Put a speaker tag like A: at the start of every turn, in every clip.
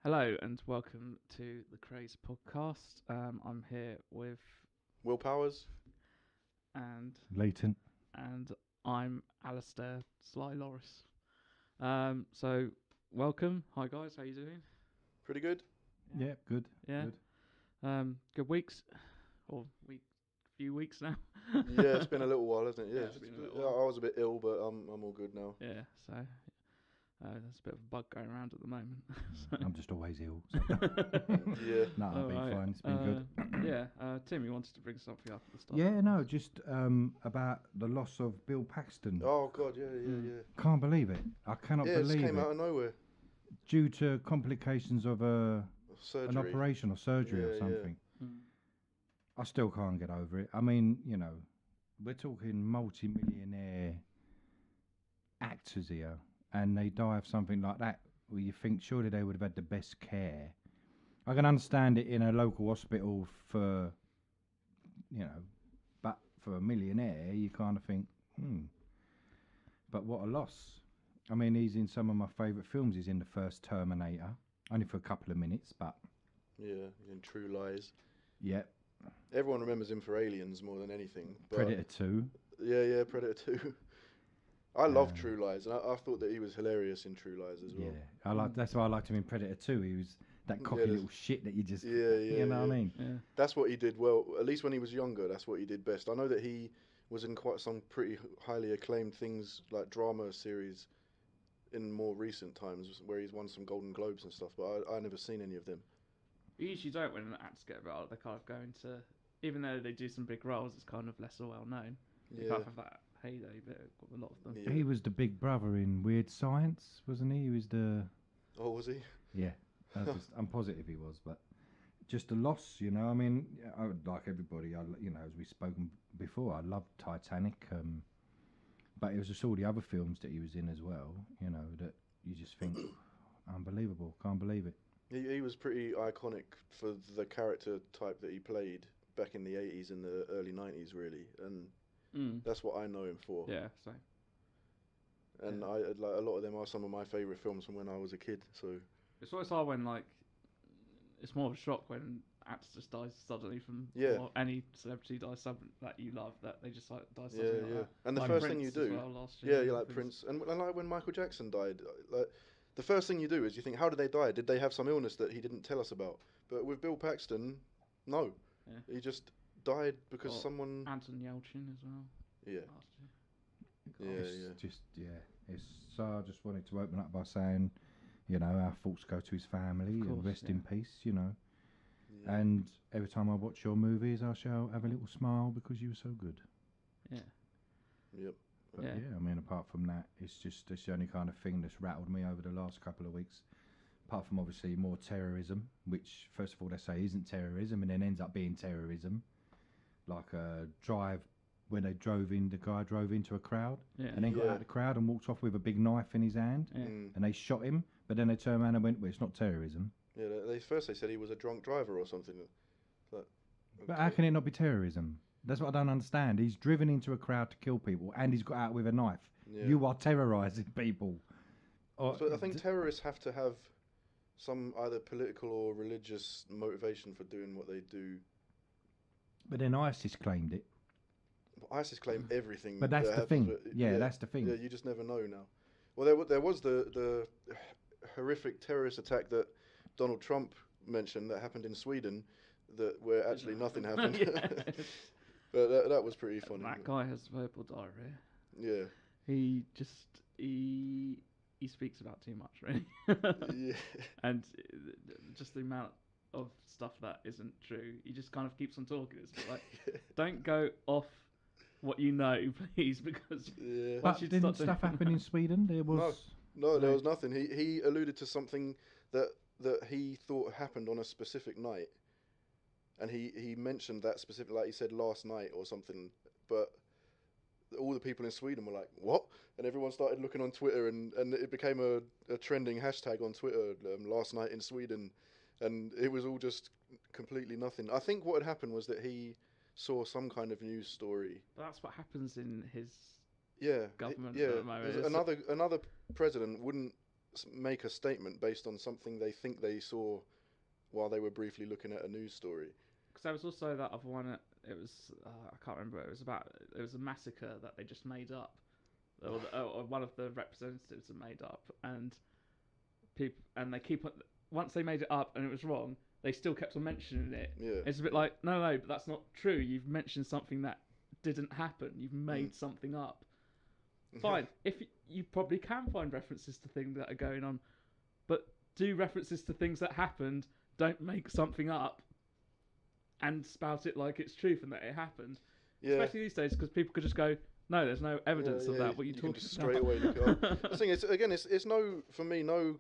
A: Hello and welcome to the Craze podcast. I'm here with
B: Will Powers.
A: and
C: Latent.
A: and I'm Alistair Sly Loris. So welcome. Hi guys, how you doing?
B: Pretty good.
C: Yeah, good.
A: Yeah.
C: Good.
A: Good weeks or few weeks now.
B: Yeah, it's been a little while, hasn't it?
A: Yeah,
B: Yeah,
A: it's been a little
B: yeah,
A: while.
B: I was a bit ill, but I'm all good now.
A: Yeah. So there's a bit of a bug going around at the moment. So-
C: I'm just always ill. So.
B: Yeah.
C: No, I've been
A: Alright,
C: fine. It's been good.
A: Yeah. Tim, you wanted to bring something up at the start.
C: Yeah, no, just about the loss of Bill Paxton.
B: Oh God, yeah.
C: Can't believe it. I cannot
B: Yeah, it just
C: believe
B: came
C: it.
B: out of nowhere.
C: Due to complications of an
B: Surgery.
C: operation or surgery
B: Yeah,
C: or
B: yeah.
C: something.
A: Mm.
C: I still can't get over it. I mean, we're talking multi-millionaire actors here, and they die of something like that, where you think surely they would have had the best care. I can understand it in a local hospital but for a millionaire, you kind of think, But what a loss. I mean, he's in some of my favourite films. He's in the first Terminator, only for a couple of minutes, but
B: Yeah, in True Lies.
C: yeah.
B: Everyone remembers him for Aliens more than anything. But
C: Predator 2.
B: Yeah, Predator 2. I love True Lies, and I thought that he was hilarious in True Lies as well.
C: Yeah, that's why I liked him in Predator 2. He was that cocky
B: there's-
C: little shit that you just,
B: Yeah,
C: you know what I mean?
A: Yeah.
B: That's what he did well. At least when he was younger, that's what he did best. I know that he was in quite some pretty highly acclaimed things, like drama series, in more recent times, where he's won some Golden Globes and stuff. But I never seen any of them.
A: You usually don't when actors get a role. They kind of go into, even though they do some big roles, it's kind of less well known. They
B: Yeah.
A: kind of have that heyday bit with a lot of them.
B: Yeah.
C: He was the big brother in Weird Science, wasn't he? He was the...
B: Oh, was he?
C: Yeah, I'm positive he was, but just a loss, I mean, I would like everybody, as we've spoken before, I loved Titanic, but it was just all the other films that he was in as well, that you just think, unbelievable, can't believe it.
B: He was pretty iconic for the character type that he played back in the 80s and the early 90s, really, and that's what I know him for.
A: Yeah, so
B: And
A: yeah.
B: I like a lot of them are some of my favourite films from when I was a kid. So
A: it's always hard when it's more of a shock when actors just die suddenly from
B: Yeah.
A: or any celebrity dies suddenly that you love that they just die
B: yeah,
A: suddenly like that.
B: And the
A: Like
B: first
A: Prince
B: thing you
A: as
B: do,
A: well last year,
B: yeah, like
A: things.
B: Prince, and like when Michael Jackson died, like the first thing you do is you think, how did they die? Did they have some illness that he didn't tell us about? But with Bill Paxton, no,
A: Yeah.
B: he just died because
A: Or
B: someone.
A: Anton Yelchin as well
B: Yeah,
A: last year.
C: So I just wanted to open up by saying, our thoughts go to his family
A: Of course,
C: and rest
A: yeah.
C: in peace,
B: yeah.
C: And every time I watch your movies, I shall have a little smile because you were so good.
A: Yeah.
B: Yep.
C: But
A: Yeah.
C: I mean, apart from that, it's the only kind of thing that's rattled me over the last couple of weeks. Apart from obviously more terrorism, which first of all they say isn't terrorism and then ends up being terrorism. Like a drive when the guy drove into a crowd
A: Yeah.
C: and then got
B: Yeah.
C: out of the crowd and walked off with a big knife in his hand
A: Yeah.
C: and they shot him. But then they turned around and went, well, it's not terrorism.
B: Yeah, they said he was a drunk driver or something. But
C: But how can it not be terrorism? That's what I don't understand. He's driven into a crowd to kill people and he's got out with a knife.
B: Yeah.
C: You are terrorising people.
B: So I think terrorists have to have some either political or religious motivation for doing what they do.
C: But then ISIS claimed it.
B: ISIS claim everything.
C: But that's
B: that
C: the
B: happens,
C: thing.
B: but
C: Yeah, that's the thing.
B: Yeah, you just never know now. Well, there was the horrific terrorist attack that Donald Trump mentioned that happened in Sweden, where actually nothing happened.
A: Yeah.
B: But that was pretty funny.
A: That guy has verbal diarrhea.
B: Yeah.
A: He just he speaks about too much, really.
B: Yeah.
A: And just the amount of stuff that isn't true, he just kind of keeps on talking. It's like, don't go off what you know, please, because
B: Yeah.
C: But
A: you
C: didn't
A: start to-
C: stuff happen in Sweden? There was...
B: No, there was nothing. He alluded to something that he thought happened on a specific night, and he mentioned that specific, like he said last night or something. But all the people in Sweden were like, "What?" And everyone started looking on Twitter, and it became a trending hashtag on Twitter. Last night in Sweden, and it was all just completely nothing. I think what had happened was that he saw some kind of news story.
A: That's what happens in his
B: Yeah,
A: government
B: Yeah,
A: at the moment.
B: another president wouldn't make a statement based on something they think they saw while they were briefly looking at a news story.
A: Because there was also that other one. It was I can't remember. It was a massacre that they just made up, or one of the representatives had made up, and they keep on, once they made it up and it was wrong, they still kept on mentioning it.
B: Yeah.
A: It's a bit like no, but that's not true. You've mentioned something that didn't happen. You've made something up. Fine. If you probably can find references to things that are going on, but do references to things that happened. Don't make something up and spout it like it's truth and that it happened.
B: Yeah.
A: Especially these days, because people could just go, "No, there's no evidence of that. What are you talking
B: can just
A: about?"
B: straight away look it up. The thing is, again, it's no, for me, no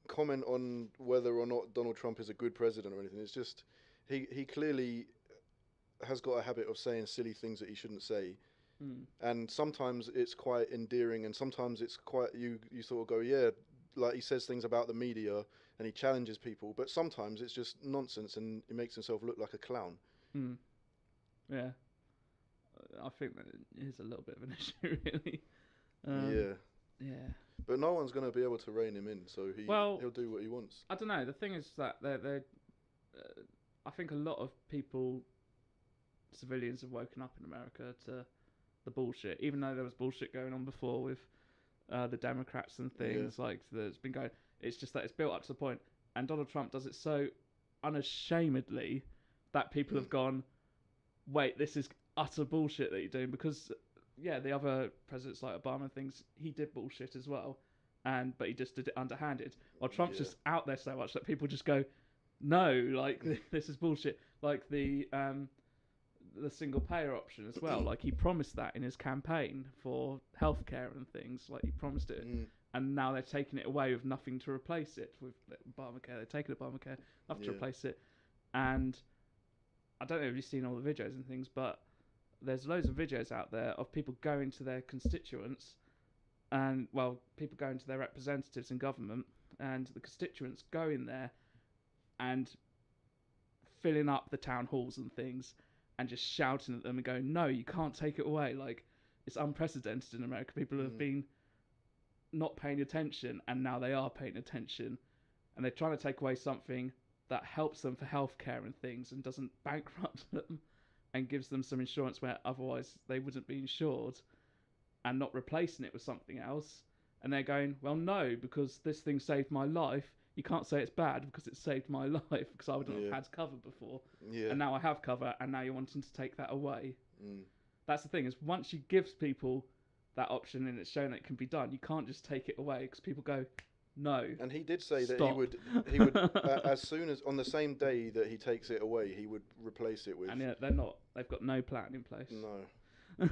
B: comment on whether or not Donald Trump is a good president or anything. It's just he clearly has got a habit of saying silly things that he shouldn't say. And sometimes it's quite endearing, and sometimes it's quite you sort of go, yeah, like he says things about the media and he challenges people, but sometimes it's just nonsense and he makes himself look like a clown.
A: Yeah, I think that is a little bit of an issue, really. Yeah.
B: But no one's going to be able to rein him in, so he'll do what he wants.
A: I don't know. The thing is that they're I think a lot of people, civilians, have woken up in America to the bullshit, even though there was bullshit going on before with the Democrats and things like that's been going. It's just that it's built up to the point, and Donald Trump does it so unashamedly that people have gone, wait, this is utter bullshit that you're doing, because the other presidents like Obama and things, he did bullshit as well, but he just did it underhanded. While Trump's just out there so much that people just go, no, like this is bullshit. Like the single payer option as well. Like he promised that in his campaign for healthcare and things. Like he promised it, and now they're taking it away with nothing to replace it with Obamacare. They're taking Obamacare, nothing to replace it. And I don't know if you've seen all the videos and things, but there's loads of videos out there of people going to their constituents, and people going to their representatives in government, and the constituents going there and filling up the town halls and things, and just shouting at them and going, no, you can't take it away. Like, it's unprecedented in America. People have been not paying attention, and now they are paying attention. And they're trying to take away something that helps them for healthcare and things and doesn't bankrupt them and gives them some insurance where otherwise they wouldn't be insured, and not replacing it with something else. And they're going, well, no, because this thing saved my life. You can't say it's bad because it saved my life, because I wouldn't have had cover before. Yeah. And now I have cover, and now you're wanting to take that away. That's the thing, is once you give people that option and it's shown that it can be done, you can't just take it away, because people go, no.
B: And he did say that he would as soon as, on the same day that he takes it away, he would replace it with...
A: And they're not. They've got no plan in place.
B: No.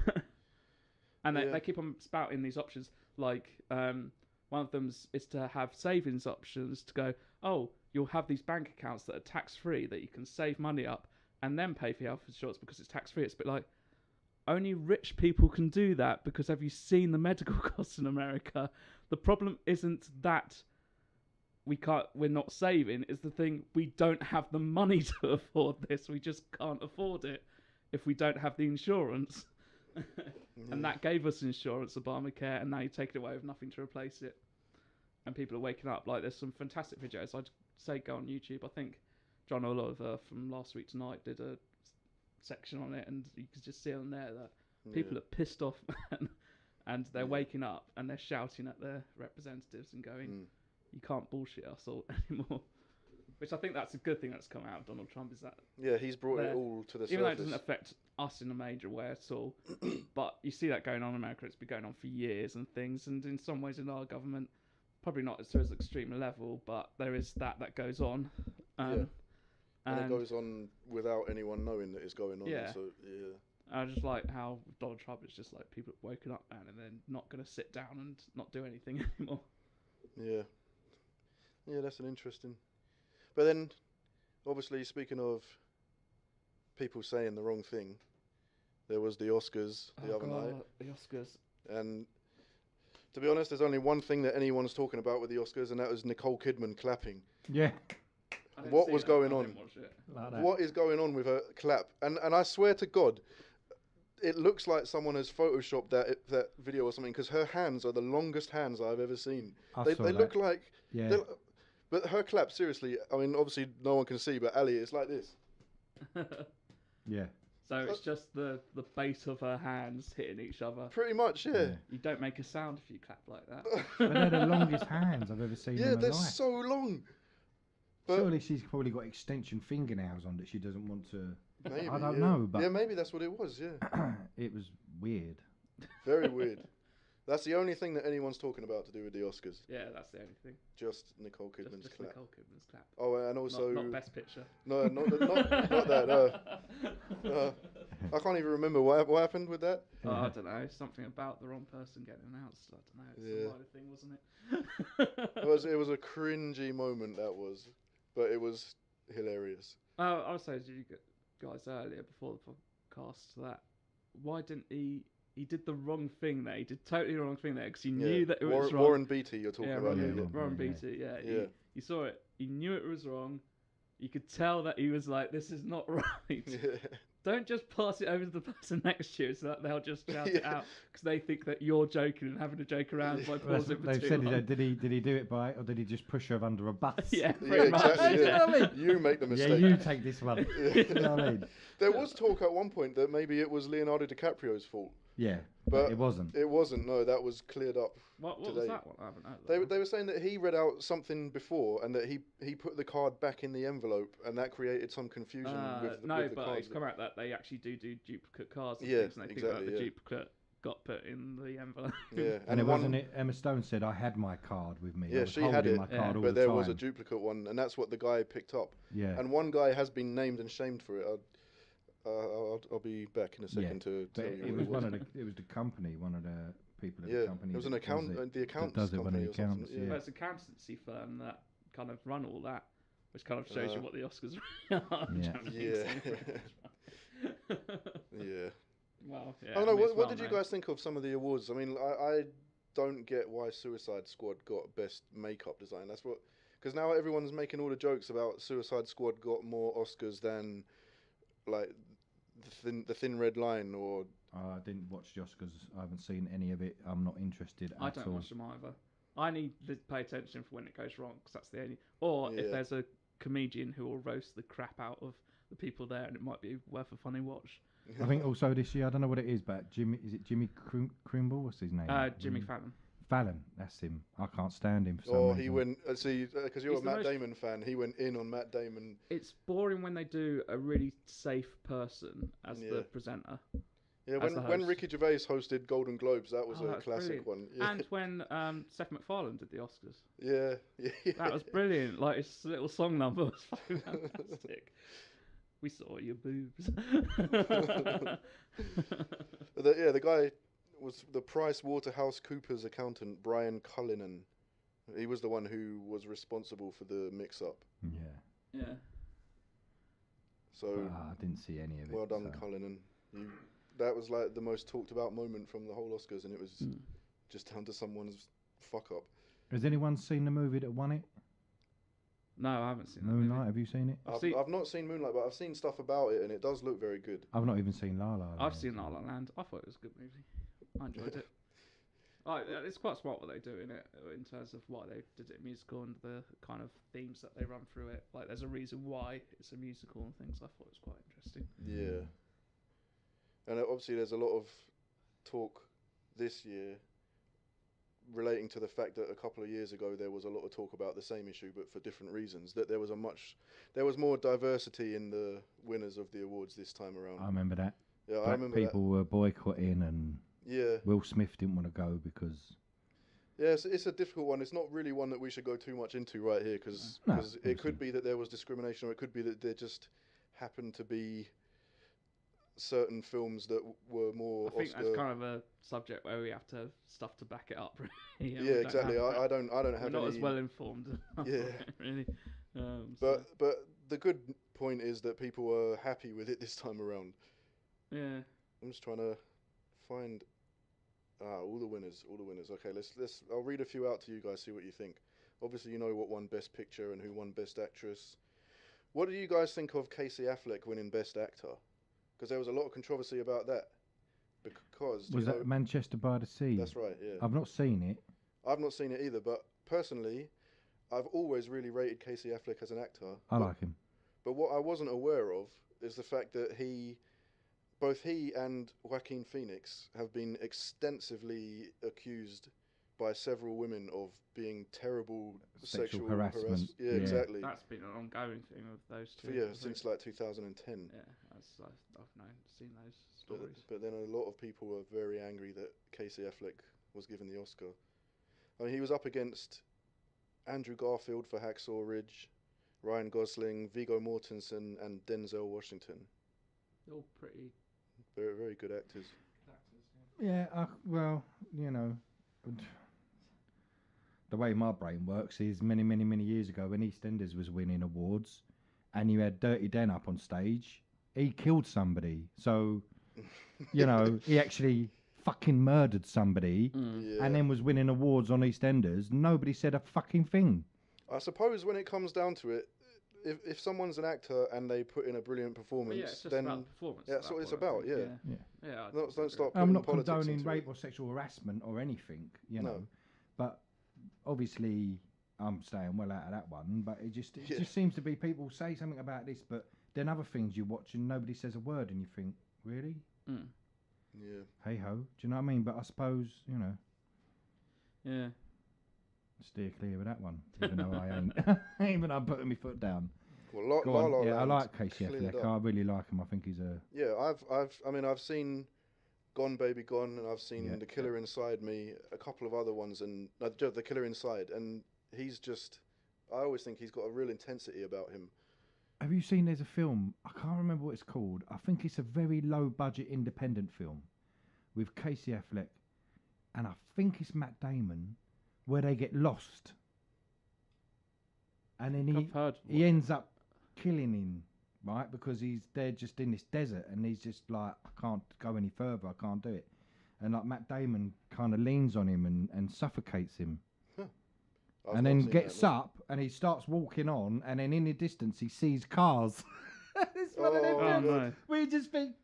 A: And they keep on spouting these options, like... one of them is to have savings options, to go, oh, you'll have these bank accounts that are tax-free, that you can save money up and then pay for your health insurance because it's tax-free. It's a bit like, only rich people can do that, because have you seen the medical costs in America? The problem isn't that we're not saving, it's the thing, we don't have the money to afford this. We just can't afford it if we don't have the insurance. And that gave us insurance, Obamacare, and now you take it away with nothing to replace it. And people are waking up. Like, there's some fantastic videos. I'd say go on YouTube. I think John Oliver from Last Week Tonight did a section on it, and you could just see on there that people are pissed off, man, and they're waking up and they're shouting at their representatives and going, you can't bullshit us all anymore. Which I think that's a good thing that's come out of Donald Trump, is that...
B: Yeah, he's brought it all to the surface.
A: Even though it doesn't affect us in a major way at all. But you see that going on in America. It's been going on for years and things. And in some ways in our government, probably not to as extreme a level, but there is that goes on.
B: And it goes on without anyone knowing that it's going on.
A: Yeah.
B: So,
A: I just like how Donald Trump is just like, people have woken up, man, and they're not going to sit down and not do anything anymore.
B: Yeah. Yeah, that's an interesting... But then, obviously, speaking of people saying the wrong thing, there was the Oscars the other night.
A: The Oscars.
B: And to be honest, there's only one thing that anyone's talking about with the Oscars, and that was Nicole Kidman clapping.
C: Yeah.
B: What was going on? What is going on with her clap? And I swear to God, it looks like someone has photoshopped that video or something, because her hands are the longest hands I've ever seen.
C: I
B: They
C: saw
B: look
C: that.
B: like,
C: Yeah.
B: but her clap, seriously. I mean, obviously no one can see, but Ali, it's like this.
C: Yeah.
A: So it's just the base of her hands hitting each other.
B: Pretty much, yeah.
A: You don't make a sound if you clap like that.
C: But they're the longest hands I've ever seen
B: Yeah,
C: in my
B: they're
C: life.
B: so long. But
C: Surely she's probably got extension fingernails on that she doesn't want to.
B: maybe,
C: I don't
B: yeah.
C: know, but
B: Yeah, maybe that's what it was. Yeah,
C: it was weird.
B: very weird. That's the only thing that anyone's talking about to do with the Oscars.
A: Yeah, that's the only thing.
B: Just Nicole Kidman's
A: Just
B: clap.
A: Nicole Kidman's clap.
B: Oh, and also
A: Not Best Picture.
B: no, not that. I can't even remember what happened with that.
A: Oh, I don't know. Something about the wrong person getting announced. I don't know. It's
B: Yeah.
A: a minor thing, wasn't it?
B: It was a cringy moment, that was, but it was hilarious.
A: I was saying to you guys earlier before the podcast that why didn't he did the wrong thing there. He did totally the wrong thing there because he knew that it was wrong.
B: Warren Beatty, you're talking about.
A: Warren
C: yeah.
A: Beatty. Yeah,
B: Yeah.
A: He saw it. He knew it was wrong. You could tell that he was like, "This is not right."
B: Yeah.
A: Don't just pass it over to the person next to you so that they'll just shout it
B: Yeah.
A: out because they think that you're joking and having a joke around by
C: Well,
A: pausing it for
C: they've
A: too
C: said
A: long.
C: did he do it by, or did he just push her under a bus?
A: Yeah,
B: Yeah,
A: pretty much.
B: exactly.
C: You know
B: Yeah.
C: what I mean?
B: You make the
C: Yeah,
B: mistake.
C: you take this one. You know what I mean?
B: There was talk at one point that maybe it was Leonardo DiCaprio's fault.
C: Yeah,
B: But
C: it wasn't.
B: It wasn't. No, that was cleared up.
A: What was
B: today.
A: that one? I haven't heard that.
B: They were saying that he read out something before, and that he put the card back in the envelope, and that created some confusion with the
A: no, but
B: cards.
A: it's come out that they actually do duplicate cards and
B: Yeah,
A: things, and they think that
B: exactly,
A: the
B: yeah.
A: duplicate got put in the envelope.
B: Yeah,
C: And it
B: one-
C: wasn't it. Emma Stone said, "I had my card with me. I
B: Yeah,
C: was
B: she
C: holding
B: had it,
C: my card all
B: but
C: the
B: there
C: time."
B: was a duplicate one, and that's what the guy picked up.
C: Yeah,
B: And one guy has been named and shamed for it. I'll be back in a second to
C: but
B: tell you.
C: it
B: what
C: was
B: was.
C: it was the company, one of the people at
B: Yeah,
C: the company.
B: it was an
C: that
B: account,
C: does it.
B: the accountants
C: does it when
B: company
C: it
B: or something.
C: counts,
B: Yeah.
A: But it's an accountancy firm that kind of run all that, which kind of shows you what the Oscars really are.
B: Yeah. Yeah.
A: Well, yeah.
B: I don't know.
A: it's
B: What
A: well
B: did you
A: known.
B: guys think of some of the awards? I mean, I don't get why Suicide Squad got best makeup design. That's what, because now everyone's making all the jokes about Suicide Squad got more Oscars than like the Thin Red Line or.
C: I didn't watch the Oscars. I haven't seen any of it. I'm not interested
A: I
C: at
A: don't
C: all.
A: watch them either. I need to pay attention for when it goes wrong because that's the only. Or
B: Yeah.
A: if there's a comedian who will roast the crap out of the people there, and it might be worth a funny watch.
C: I think also this year, I don't know what it is, but Jimmy Crimble? What's his name?
A: Jimmy Fallon.
C: Fallon, that's him. I can't stand him for some
B: Oh,
C: reason.
B: he went. See, because you're
A: He's
B: a
A: the
B: Matt
A: most-
B: Damon fan, he went in on Matt Damon.
A: It's boring when they do a really safe person as
B: Yeah.
A: the presenter.
B: Yeah,
A: As the
B: when
A: host.
B: Ricky Gervais hosted Golden Globes, that was
A: Oh,
B: a
A: that's
B: classic
A: brilliant.
B: one. Yeah,
A: And when Seth MacFarlane did the Oscars.
B: yeah, yeah.
A: That was brilliant. Like his little song number was fucking fantastic. We saw your boobs.
B: The guy was the Price Waterhouse Coopers accountant, Brian Cullinan. He was the one who was responsible for the mix-up.
C: Yeah.
A: Yeah.
B: So
C: I didn't see any of it.
B: well done,
C: so.
B: Cullinan. That was like the most talked about moment from the whole Oscars, and it was just down to someone's fuck up.
C: Has anyone seen the movie that won it?
A: No, I haven't seen that.
C: Moonlight,
A: movie.
C: have you seen it?
B: I've not seen Moonlight, but I've seen stuff about it, and it does look very good.
C: I've not even seen La La Land.
A: I've seen La La Land. I thought it was a good movie. I enjoyed it. It's quite smart what they do in it, in terms of why they did it musical and the kind of themes that they run through it. Like, there's a reason why it's a musical and things. I thought it was quite interesting.
B: Yeah. And obviously there's a lot of talk this year relating to the fact that a couple of years ago there was a lot of talk about the same issue but for different reasons, that there was more diversity in the winners of the awards this time around.
C: I remember that.
B: Yeah, I
C: Black
B: remember
C: people were boycotting, and
B: Yeah.
C: Will Smith didn't want to go because
B: Yeah, it's a difficult one. It's not really one that we should go too much into right here because
C: No,
B: it
C: obviously.
B: could be that there was discrimination, or it could be that there just happened to be certain films that were more
A: I think
B: Oscar.
A: that's kind of a subject where we have to have stuff to back it up. Really.
B: Yeah, exactly. I don't
A: We're
B: have
A: not
B: any.
A: as well informed.
B: Yeah.
A: Really.
B: But the good point is that people were happy with it this time around.
A: yeah.
B: I'm just trying to find all the winners. Okay, let's. I'll read a few out to you guys. See what you think. Obviously, you know what won Best Picture and who won Best Actress. What do you guys think of Casey Affleck winning Best Actor? Because there was a lot of controversy about that. because
C: Was that Manchester by the Sea?
B: That's right. Yeah.
C: I've not seen it.
B: I've not seen it either, but personally, I've always really rated Casey Affleck as an actor.
C: I like him.
B: But what I wasn't aware of is the fact that both he and Joaquin Phoenix have been extensively accused by several women of being terrible sexual
C: harassment.
B: Yeah,
C: Yeah.
B: exactly.
A: That's been an ongoing thing with those two.
B: Yeah,
A: I think.
B: since like 2010.
A: Yeah, seen those stories.
B: But then a lot of people were very angry that Casey Affleck was given the Oscar. I mean, he was up against Andrew Garfield for Hacksaw Ridge, Ryan Gosling, Viggo Mortensen, and Denzel Washington.
A: They're all pretty.
B: Very, very good actors.
C: Yeah, well, you know, the way my brain works is many, many, many years ago when EastEnders was winning awards and you had Dirty Den up on stage, he killed somebody. So, you know, he actually fucking murdered somebody and then was winning awards on EastEnders. Nobody said a fucking thing.
B: I suppose when it comes down to it, if someone's an actor and they put in a brilliant performance,
A: Yeah, it's just
B: then
A: about the performance.
B: that's what it's about. Yeah.
A: Yeah.
B: Don't start.
C: I'm not
B: politics
C: condoning
B: into
C: rape
B: it.
C: or sexual harassment or anything, you
B: No.
C: know. But obviously, I'm staying well out of that one. But it just seems to be people say something about this, but then other things you watch and nobody says a word, and you think, really?
A: Mm.
B: Yeah.
C: Hey ho, do you know what I mean? But I suppose, you know.
A: Yeah.
C: Steer clear of that one, even though I ain't. Even I'm putting my foot down.
B: Well,
C: Go on.
B: La La
C: Yeah, I
B: Land
C: like Casey
B: cleared
C: Affleck.
B: up.
C: I really like him. I think he's a.
B: Yeah, I've seen Gone Baby Gone, and I've seen
C: Yeah.
B: The Killer Inside Me, a couple of other ones, and The Killer Inside, and he's just. I always think he's got a real intensity about him.
C: Have you seen? There's a film. I can't remember what it's called. I think it's a very low budget independent film with Casey Affleck, and I think it's Matt Damon, where they get lost, and then he ends up killing him, right? Because they're just in this desert, and he's just like, I can't go any further. I can't do it, and like Matt Damon kind of leans on him and suffocates him. And then gets up and he starts walking on, and then in the distance he sees cars. It's one of them films
A: no.
C: where you just think,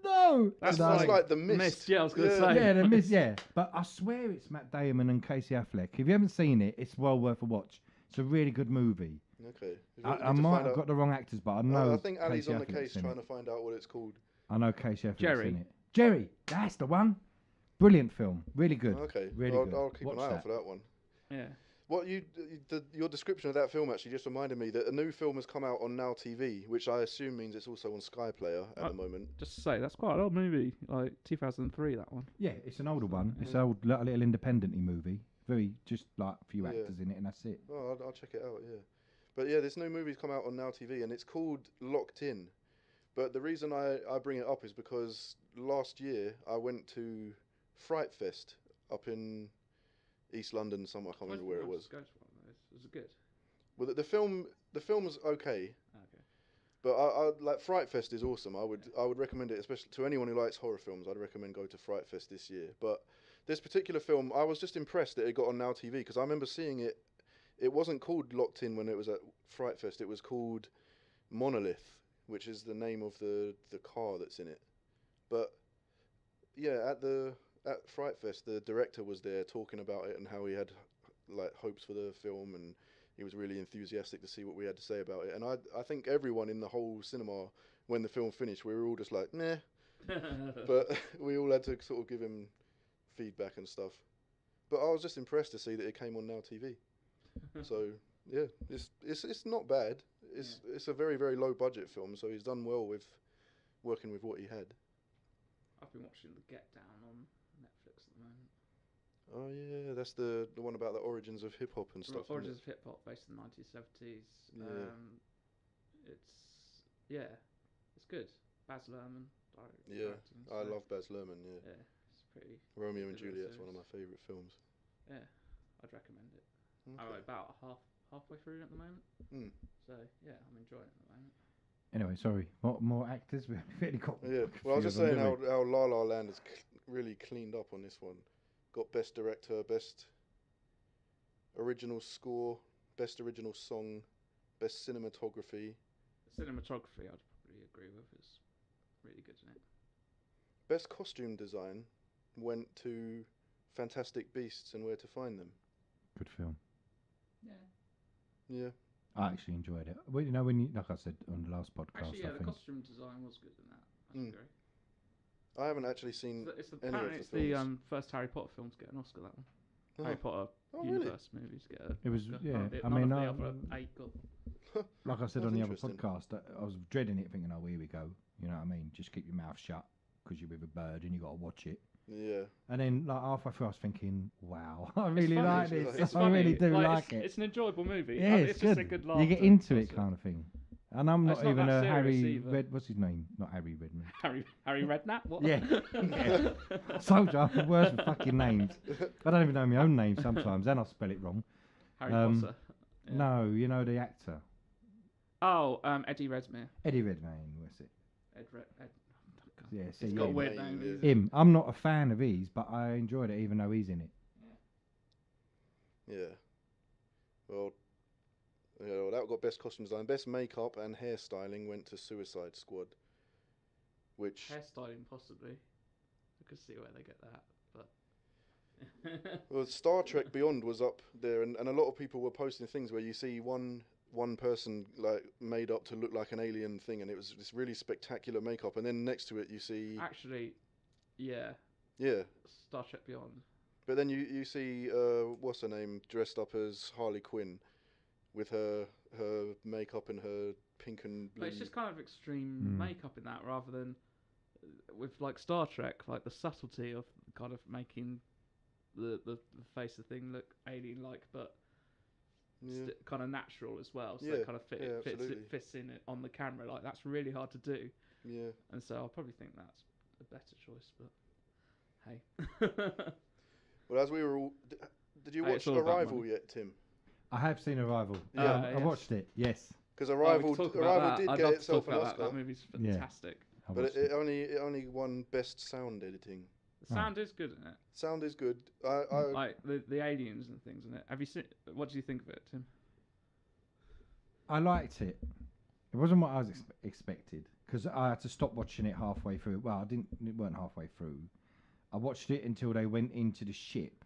C: no.
B: That's
C: You know?
B: like The Mist.
A: Yeah, I was going to say.
C: Yeah, The Mist, yeah. But I swear it's Matt Damon and Casey Affleck. If you haven't seen it, it's well worth a watch. It's a really good movie.
B: Okay.
C: I might have got the wrong actors, but I know.
B: I think Ali's
C: Casey
B: on the
C: Affleck's
B: case
C: in
B: trying
C: it.
B: to find out what it's called.
C: I know Casey Affleck's
A: Jerry.
C: in it. Jerry, that's the one. Brilliant film. Really good.
B: Okay.
C: Really good.
B: I'll keep
C: Watch
B: an eye
C: that.
B: out for that one.
A: Yeah.
B: Your description of that film actually just reminded me that a new film has come out on Now TV, which I assume means it's also on Sky Player at the moment.
A: Just to say, that's quite an old movie, like 2003, that one.
C: Yeah, it's an older one. It's an old little independent-y movie. Very just like a few
B: Yeah.
C: actors in it, and that's it.
B: Oh, I'll check it out, yeah. But yeah, this new movie's come out on Now TV, and it's called Locked In. But the reason I bring it up is because last year I went to Fright Fest up in East London somewhere. I can't remember where it was.
A: Go to one of those. Was it good?
B: Well, the film's okay.
A: Okay.
B: But I like Fright Fest is awesome. I would recommend it, especially to anyone who likes horror films. I'd recommend go to Fright Fest this year. But this particular film, I was just impressed that it got on Now TV because I remember seeing it. It wasn't called Locked In when it was at Fright Fest. It was called Monolith, which is the name of the car that's in it. But yeah, at Fright Fest, the director was there talking about it and how he had like hopes for the film, and he was really enthusiastic to see what we had to say about it. And I think everyone in the whole cinema, when the film finished, we were all just like, meh. But we all had to sort of give him feedback and stuff. But I was just impressed to see that it came on Now TV. So yeah, it's not bad. It's a very, very low budget film, so he's done well with working with what he had.
A: I've been watching The Get Down on Netflix at the moment.
B: Oh yeah, that's the one about the origins of hip hop and stuff.
A: Origins of Hip Hop, based in the 1970s.
B: Yeah.
A: It's good. Baz Luhrmann
B: Yeah, I love Baz Luhrmann. Yeah,
A: it's pretty.
B: Romeo and
A: good
B: Juliet's
A: series.
B: one of my favourite films.
A: Yeah, I'd recommend it.
B: Okay.
A: I'm about halfway through at the moment. So yeah, I'm enjoying it at the moment.
C: Anyway, sorry. What more actors? We've really got.
B: Yeah, well, I was just saying how La La Land is really cleaned up on this one. Got best director, best original score, best original song, best cinematography.
A: The cinematography, I'd probably agree with, is really good, isn't it?
B: best costume design went to Fantastic Beasts and Where to Find Them.
C: Good film.
B: Yeah.
C: I actually enjoyed it. Well, you know, when you, like I said on the last podcast,
A: Actually, yeah,
C: I
A: the
C: think
A: costume design was good in that. I
B: Mm.
A: agree.
B: I haven't actually seen
A: Apparently
B: of
A: it's
B: the
A: the
B: films.
A: first Harry Potter film to get an Oscar. That one.
B: Oh.
A: Harry Potter
B: Really?
A: universe movies get an
C: it was.
A: Oscar.
C: Yeah,
A: None of the,
C: I
A: none
C: mean,
A: of the other 8 got.
C: like I said
B: That's
C: on the other
B: interesting.
C: podcast, I was dreading it, thinking, "Oh, here we go." You know what I mean? Just keep your mouth shut because you're with a bird and you got to watch it.
B: Yeah.
C: And then, like halfway through, I was thinking, "Wow, I really
A: funny.
C: like
B: It's
C: this. I
A: funny.
C: really do like
A: it's,
C: it."
A: It's an enjoyable movie.
C: Yeah,
A: It's
C: good.
A: just a good laugh.
C: You get into it, kind of thing. And I'm
A: It's
C: not
A: not
C: even
A: that
C: a
A: serious
C: Harry
A: either.
C: Red. What's his name? Not Harry Redman.
A: Harry Redknapp? What?
C: Yeah. Yeah. Soldier, I'm the worst with fucking names. I don't even know my own name sometimes, and I spell it wrong.
A: Harry Potter. Yeah.
C: No, you know the actor,
A: Oh, Eddie Redmayne.
C: Eddie Redmayne. What's it?
A: Ed. Oh, God.
C: Yeah, see,
A: He's got a
C: him.
A: weird
B: Yeah,
A: name.
B: yeah.
A: isn't he?
C: Him. I'm not a fan of his, but I enjoyed it even though he's in it.
B: Yeah. Well, that got best costume design. Best makeup and hairstyling went to Suicide Squad, which
A: Hairstyling, possibly. I could see where they get that, but.
B: well, Star Trek Beyond was up there, and a lot of people were posting things where you see one person like made up to look like an alien thing, and it was this really spectacular makeup, and then next to it you see
A: Actually, yeah.
B: yeah.
A: Star Trek Beyond.
B: But then you see what's her name dressed up as Harley Quinn, with her makeup and her pink and blue.
A: But it's just kind of extreme makeup in that, rather than with like Star Trek, like the subtlety of kind of making the face of the thing look alien-like, but
B: Yeah.
A: kind of natural as well. So
B: Yeah,
A: it kind of
B: absolutely.
A: fits in it on the camera. Like that's really hard to do,
B: Yeah.
A: and so I'll probably think that's a better choice. But hey.
B: Well, as we were all, did you
A: Hey,
B: watch
A: it's all about
B: Arrival
A: money.
B: yet, Tim?
C: I have seen Arrival.
B: Yeah.
C: I
A: Yes.
C: watched it. Yes.
B: Because
A: Oh, we
B: Arrival,
A: can talk about
B: Arrival
A: that.
B: did
A: I'd
B: get
A: love to
B: itself
A: talk
B: an
A: about
B: Oscar,
A: that. That movie's
C: Yeah.
A: fantastic.
C: I
B: but
C: watched
B: it only won best sound editing.
A: The sound is good in it.
B: Sound is good. I
A: Like the aliens and things in it. Have you seen? What do you think of it, Tim?
C: I liked it. It wasn't what I was expected because I had to stop watching it halfway through. Well, I didn't. It weren't halfway through. I watched it until they went into the ship,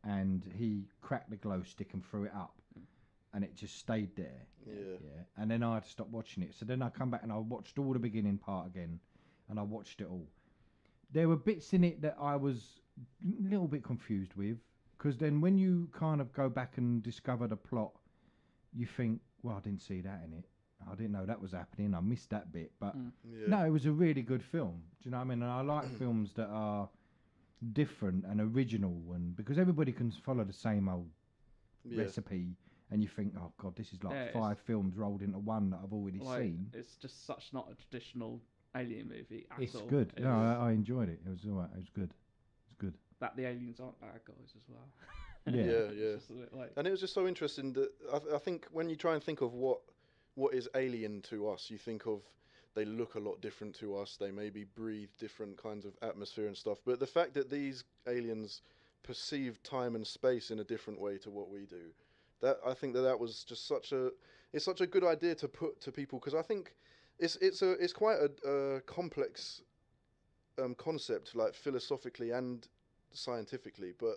C: and he cracked the glow stick and threw it up, and it just stayed there.
B: Yeah.
C: And then I had to stop watching it. So then I come back and I watched all the beginning part again, and I watched it all. There were bits in it that I was a little bit confused with, because then when you kind of go back and discover the plot, you think, well, I didn't see that in it. I didn't know that was happening. I missed that bit. But
B: Yeah.
C: no, it was a really good film. Do you know what I mean? And I like films that are different and original, and because everybody can follow the same old
B: Yeah.
C: recipe, and you think, oh god, this is like
A: Yeah,
C: 5 films rolled into one that I've already
A: Like,
C: seen.
A: it's just such not a traditional alien movie at
C: It's
A: all.
C: good.
A: It
C: No,
A: was
C: I enjoyed it. It was alright. It was good. It's good.
A: that the aliens aren't bad guys as well.
C: Yeah.
B: Yeah,
A: It's
B: yeah.
A: just a bit like,
B: And it was just so interesting that I think when you try and think of what is alien to us, you think of they look a lot different to us. They maybe breathe different kinds of atmosphere and stuff. But the fact that these aliens perceive time and space in a different way to what we do, that I think that was just such a good idea to put to people, because I think it's quite a complex concept, like philosophically and scientifically, but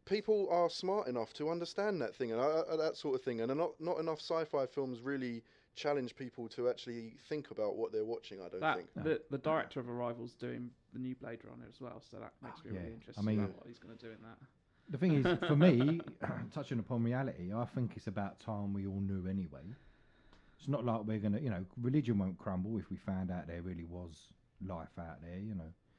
B: people are smart enough to understand that thing and that sort of thing, and not enough sci-fi films really challenge people to actually think about what they're watching. I don't
A: that
B: think.
A: the director of Arrival's doing the new Blade Runner as well, so that makes me
C: Yeah.
A: really interested
C: I mean-
A: about what he's going to do in that.
C: The thing is, for me, touching upon reality, I think it's about time we all knew anyway. It's not like we're gonna, religion won't crumble if we found out there really was life out there,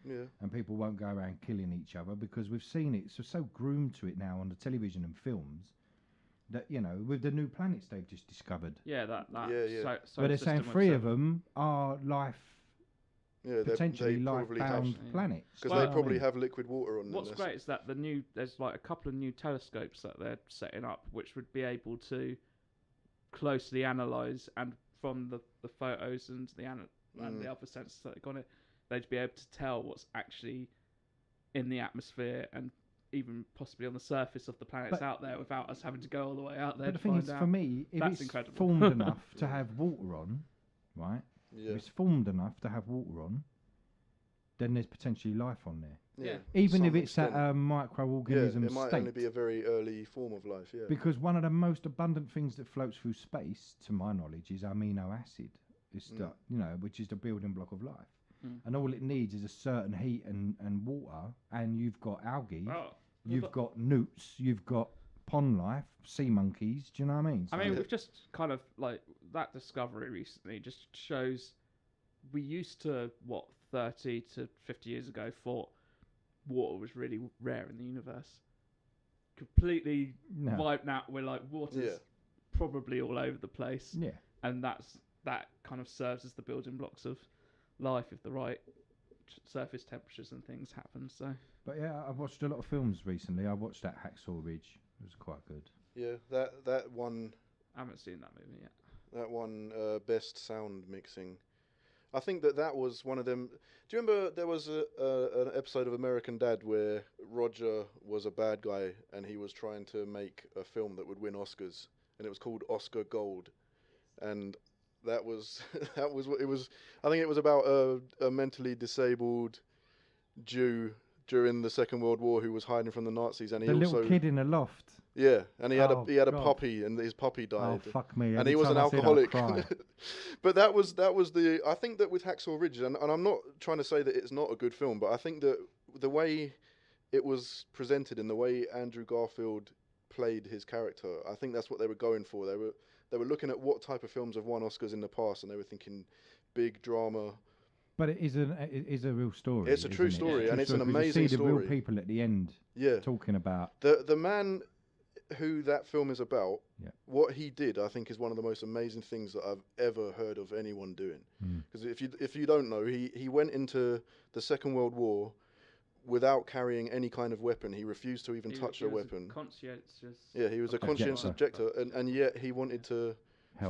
B: Yeah,
C: and people won't go around killing each other, because we've seen it so groomed to it now on the television and films that with the new planets they've just discovered,
A: Yeah, that
B: Yeah.
C: where they're saying 3 of them are
B: yeah.
C: potentially
B: They probably have,
C: life-bound
A: Yeah.
C: planets.
B: because
A: Well,
B: they probably have liquid water on them.
A: What's great is that there's like a couple of new telescopes that they're setting up, which would be able to closely analyze, and from the photos and and the other sensors that they've got it, they'd be able to tell what's actually in the atmosphere and even possibly on the surface of the planets
C: But-
A: out there, without us having to go all the way out there
C: But the
A: to
C: thing
A: find
C: is,
A: out.
C: for me, if
A: That's
C: it's
A: incredible.
C: formed enough to have water on, right?
B: Yeah,
C: If it's formed enough to have water on, then there's potentially life on there.
B: Yeah.
C: Even if
B: Some
C: it's at
B: extent.
C: a microorganism
B: it might
C: state.
B: only be a very early form of life. Yeah.
C: Because one of the most abundant things that floats through space, to my knowledge, is amino acid. It's the, which is the building block of life. And all it needs is a certain heat and water, and you've got algae, you've got newts, you've got pond life, sea monkeys. Do you know what I mean?
A: I mean, we've just kind of like that discovery recently just shows we used to 30 to 50 years ago thought water was really rare in the universe. Completely wiped out. We're like water's probably all over the place.
C: Yeah,
A: and that kind of serves as the building blocks of life if the right surface temperatures and things happen. So,
C: but yeah, I've watched a lot of films recently. I watched that Hacksaw Ridge. It was quite good.
B: Yeah, that one.
A: I haven't seen that movie yet.
B: That one, best sound mixing. I think that was one of them. Do you remember there was an episode of American Dad where Roger was a bad guy and he was trying to make a film that would win Oscars, and it was called Oscar Gold, and that was what it was. I think it was about a mentally disabled Jew during the Second World War who was hiding from the Nazis, and he
C: the
B: also
C: little kid in a loft.
B: Yeah, and he had a
C: God.
B: puppy, and his puppy died.
C: Oh fuck me!
B: And he was an alcoholic. But that was the. I think that with Hacksaw Ridge, and I'm not trying to say that it's not a good film, but I think that the way it was presented and the way Andrew Garfield played his character, I think that's what they were going for. They were looking at what type of films have won Oscars in the past, and they were thinking big drama.
C: But it is a real story.
B: It's a true story, and it's an amazing
C: you see
B: story.
C: the real people at the end.
B: Yeah.
C: Talking about
B: the man who that film is about. Yeah. What he did, I think, is one of the most amazing things that I've ever heard of anyone doing. Because if you don't know, he went into the Second World War without carrying any kind of weapon. He refused to even touch a weapon.
A: Conscientious.
B: Yeah, he was a conscientious objector, and yet he wanted to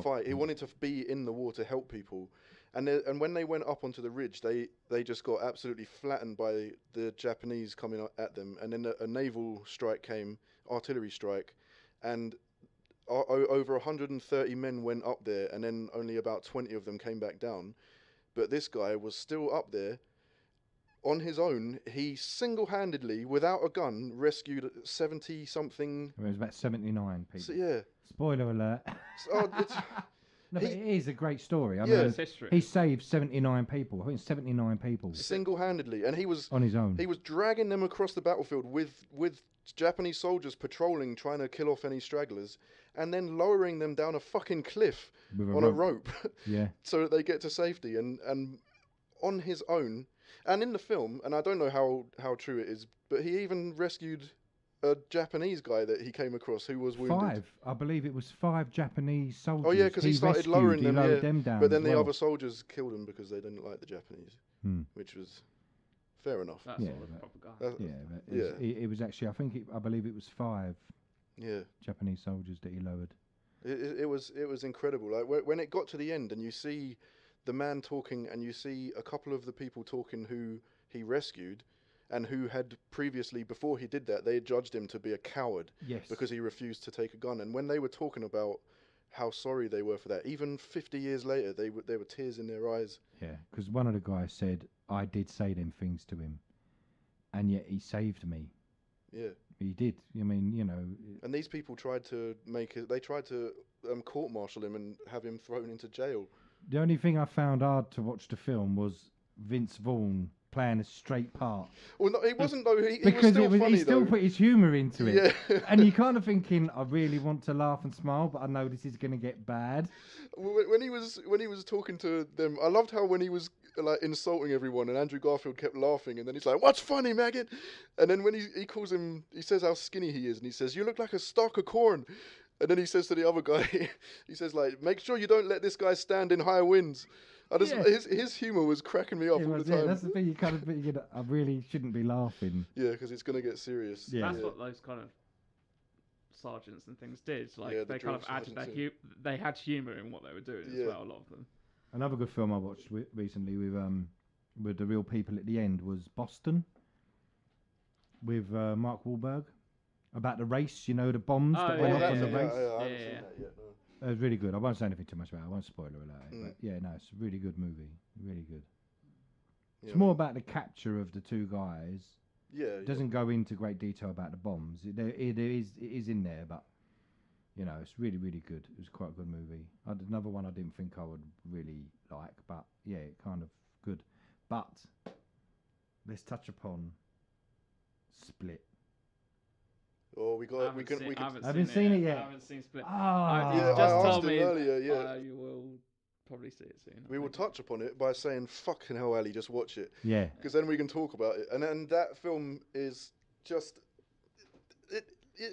B: fight. He wanted to be in the war to help people. And when they went up onto the ridge, they just got absolutely flattened by the Japanese coming at them. And then a naval strike came, artillery strike, and over 130 men went up there, and then only about 20 of them came back down. But this guy was still up there on his own. He single-handedly, without a gun, rescued 70-something...
C: It was about 79 people.
B: So, yeah.
C: Spoiler alert. No, but it is a great story. I mean,
A: it's history.
C: He saved 79 people. I think 79 people.
B: Single-handedly. And he was...
C: on his own.
B: He was dragging them across the battlefield with Japanese soldiers patrolling, trying to kill off any stragglers, and then lowering them down a fucking cliff on a rope.
C: Yeah.
B: So that they get to safety. And on his own... And in the film, and I don't know how true it is, but he even rescued a Japanese guy that he came across who was wounded.
C: I believe it was 5 Japanese soldiers.
B: Oh yeah, because he started lowering them.
C: Lowered them down,
B: but then the other soldiers killed him because they didn't like the Japanese, which was fair enough.
A: That's all the proper guy.
C: It was actually, I believe it was 5.
B: Yeah.
C: Japanese soldiers that he lowered.
B: It was incredible. Like when it got to the end, and you see the man talking, and you see a couple of the people talking who he rescued, and who had previously, before he did that, they had judged him to be a coward.
C: Yes.
B: Because he refused to take a gun. And when they were talking about how sorry they were for that, even 50 years later, there were tears in their eyes.
C: Yeah, because one of the guys said, I did say them things to him, and yet he saved me.
B: Yeah.
C: He did. I mean, you know.
B: And these people tried to court-martial him and have him thrown into jail.
C: The only thing I found hard to watch the film was Vince Vaughn playing a straight part.
B: Well, no, he wasn't though. He
C: because
B: was still funny,
C: he still put his humour into it.
B: Yeah.
C: And you're kind of thinking, I really want to laugh and smile, but I know this is going to get bad.
B: When he was talking to them, I loved how when he was like insulting everyone, and Andrew Garfield kept laughing, and then he's like, "What's funny, maggot?" And then when he calls him, he says how skinny he is, and he says, "You look like a stalk of corn." And then he says to the other guy, he says like, "Make sure you don't let this guy stand in high winds." His humour was cracking me up all the time.
C: Yeah, that's the thing. You kind of think, I really shouldn't be laughing.
B: Yeah, because it's going to get serious.
A: Yeah. That's what those kind of sergeants and things did. Like they kind of added they had humour in what they were doing as well. A lot of them.
C: Another good film I watched recently with the real people at the end was Boston with Mark Wahlberg. About the race, you know, the bombs that went off on the race.
B: I haven't seen that yet, no.
C: It was really good. I won't say anything too much about it. I won't spoil it. But yeah, no, it's a really good movie. Really good.
B: You
C: It's
B: know
C: more
B: what
C: about the capture of the two guys.
B: I mean? Yeah.
C: It doesn't go into great detail about the bombs. It is in there, but you know, it's really, really good. It was quite a good movie. Another one I didn't think I would really like, but yeah, kind of good. But let's touch upon Split.
B: Oh, we got. We can.
A: I haven't
C: Haven't seen it yet.
A: I haven't seen Split.
C: Ah,
A: You
B: Yeah,
A: just
B: I
A: told
B: asked him
A: me
B: earlier, yeah.
A: you will probably see it soon. I
B: We will
A: think.
B: touch upon it by saying, "Fucking hell, Ali, just watch it,"
C: yeah.
B: because then we can talk about it. And that film is just.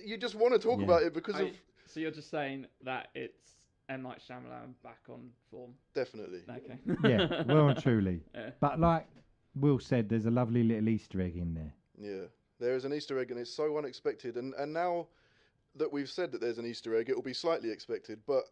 B: You just want to talk
C: Yeah.
B: about it because of
A: So you're just saying that it's M.Night Shyamalan back on form?
B: definitely.
A: Okay.
C: Yeah, well and truly.
A: Yeah.
C: But like Will said, there's a lovely little Easter egg in there.
B: Yeah, there is an Easter egg, and it's so unexpected. And now that we've said that there's an Easter egg, it will be slightly expected. But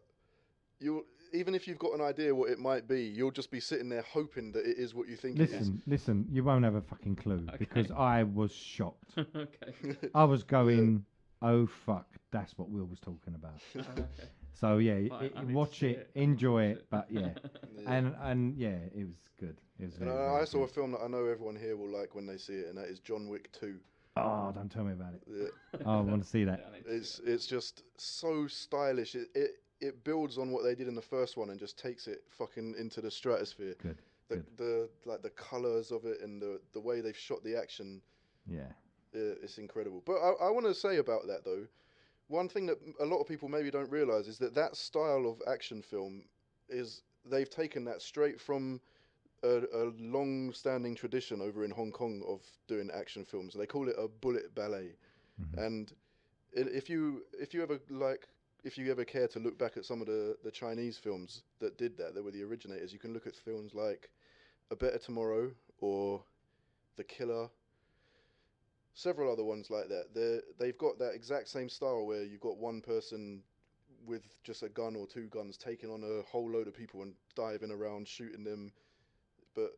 B: you, even if you've got an idea what it might be, you'll just be sitting there hoping that it is what you think it is.
C: Listen, you won't have a fucking clue
A: Okay.
C: because I was shocked.
A: Okay.
C: I was going, oh fuck, that's what Will was talking about.
A: Okay.
C: So yeah,
A: Fine, I need to
C: watch
A: see
C: it,
A: it.
C: enjoy
A: Watch
C: it, but yeah,
B: Yeah.
C: and yeah, it was good. It was
B: And
C: very,
B: I
C: very
B: saw a
C: good.
B: film that I know everyone here will like when they see it, and that is John Wick 2.
C: Oh, don't tell me about it.
B: Yeah.
C: Oh, I want to see that.
A: Yeah, I need to see
B: It's just so stylish. It builds on what they did in the first one and just takes it fucking into the stratosphere.
C: Good.
B: The like the colors of it and the way they've shot the action,
C: Yeah.
B: it's incredible. But I want to say about that though, one thing that a lot of people maybe don't realize is that style of action film is they've taken that straight from a long-standing tradition over in Hong Kong of doing action films. They call it a bullet ballet.
C: Mhm.
B: And if you ever care to look back at some of the Chinese films that did that were the originators, you can look at films like A Better Tomorrow or The Killer, several other ones like that. They've got that exact same style where you've got one person with just a gun or two guns taking on a whole load of people and diving around shooting them. But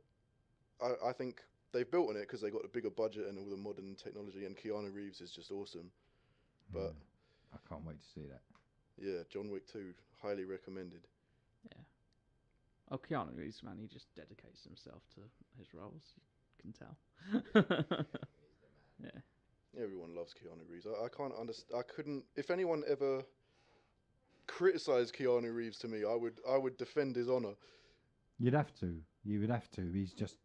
B: I think they've built on it because they got a bigger budget and all the modern technology, and Keanu Reeves is just awesome. But
C: I can't wait to see that.
B: yeah, John Wick 2, highly recommended.
A: Yeah. Oh, Keanu Reeves, man, he just dedicates himself to his roles. You can tell. Yeah.
B: Everyone loves Keanu Reeves. I can't understand. I couldn't. If anyone ever criticized Keanu Reeves to me, I would defend his honor.
C: You'd have to. You would have to. He's just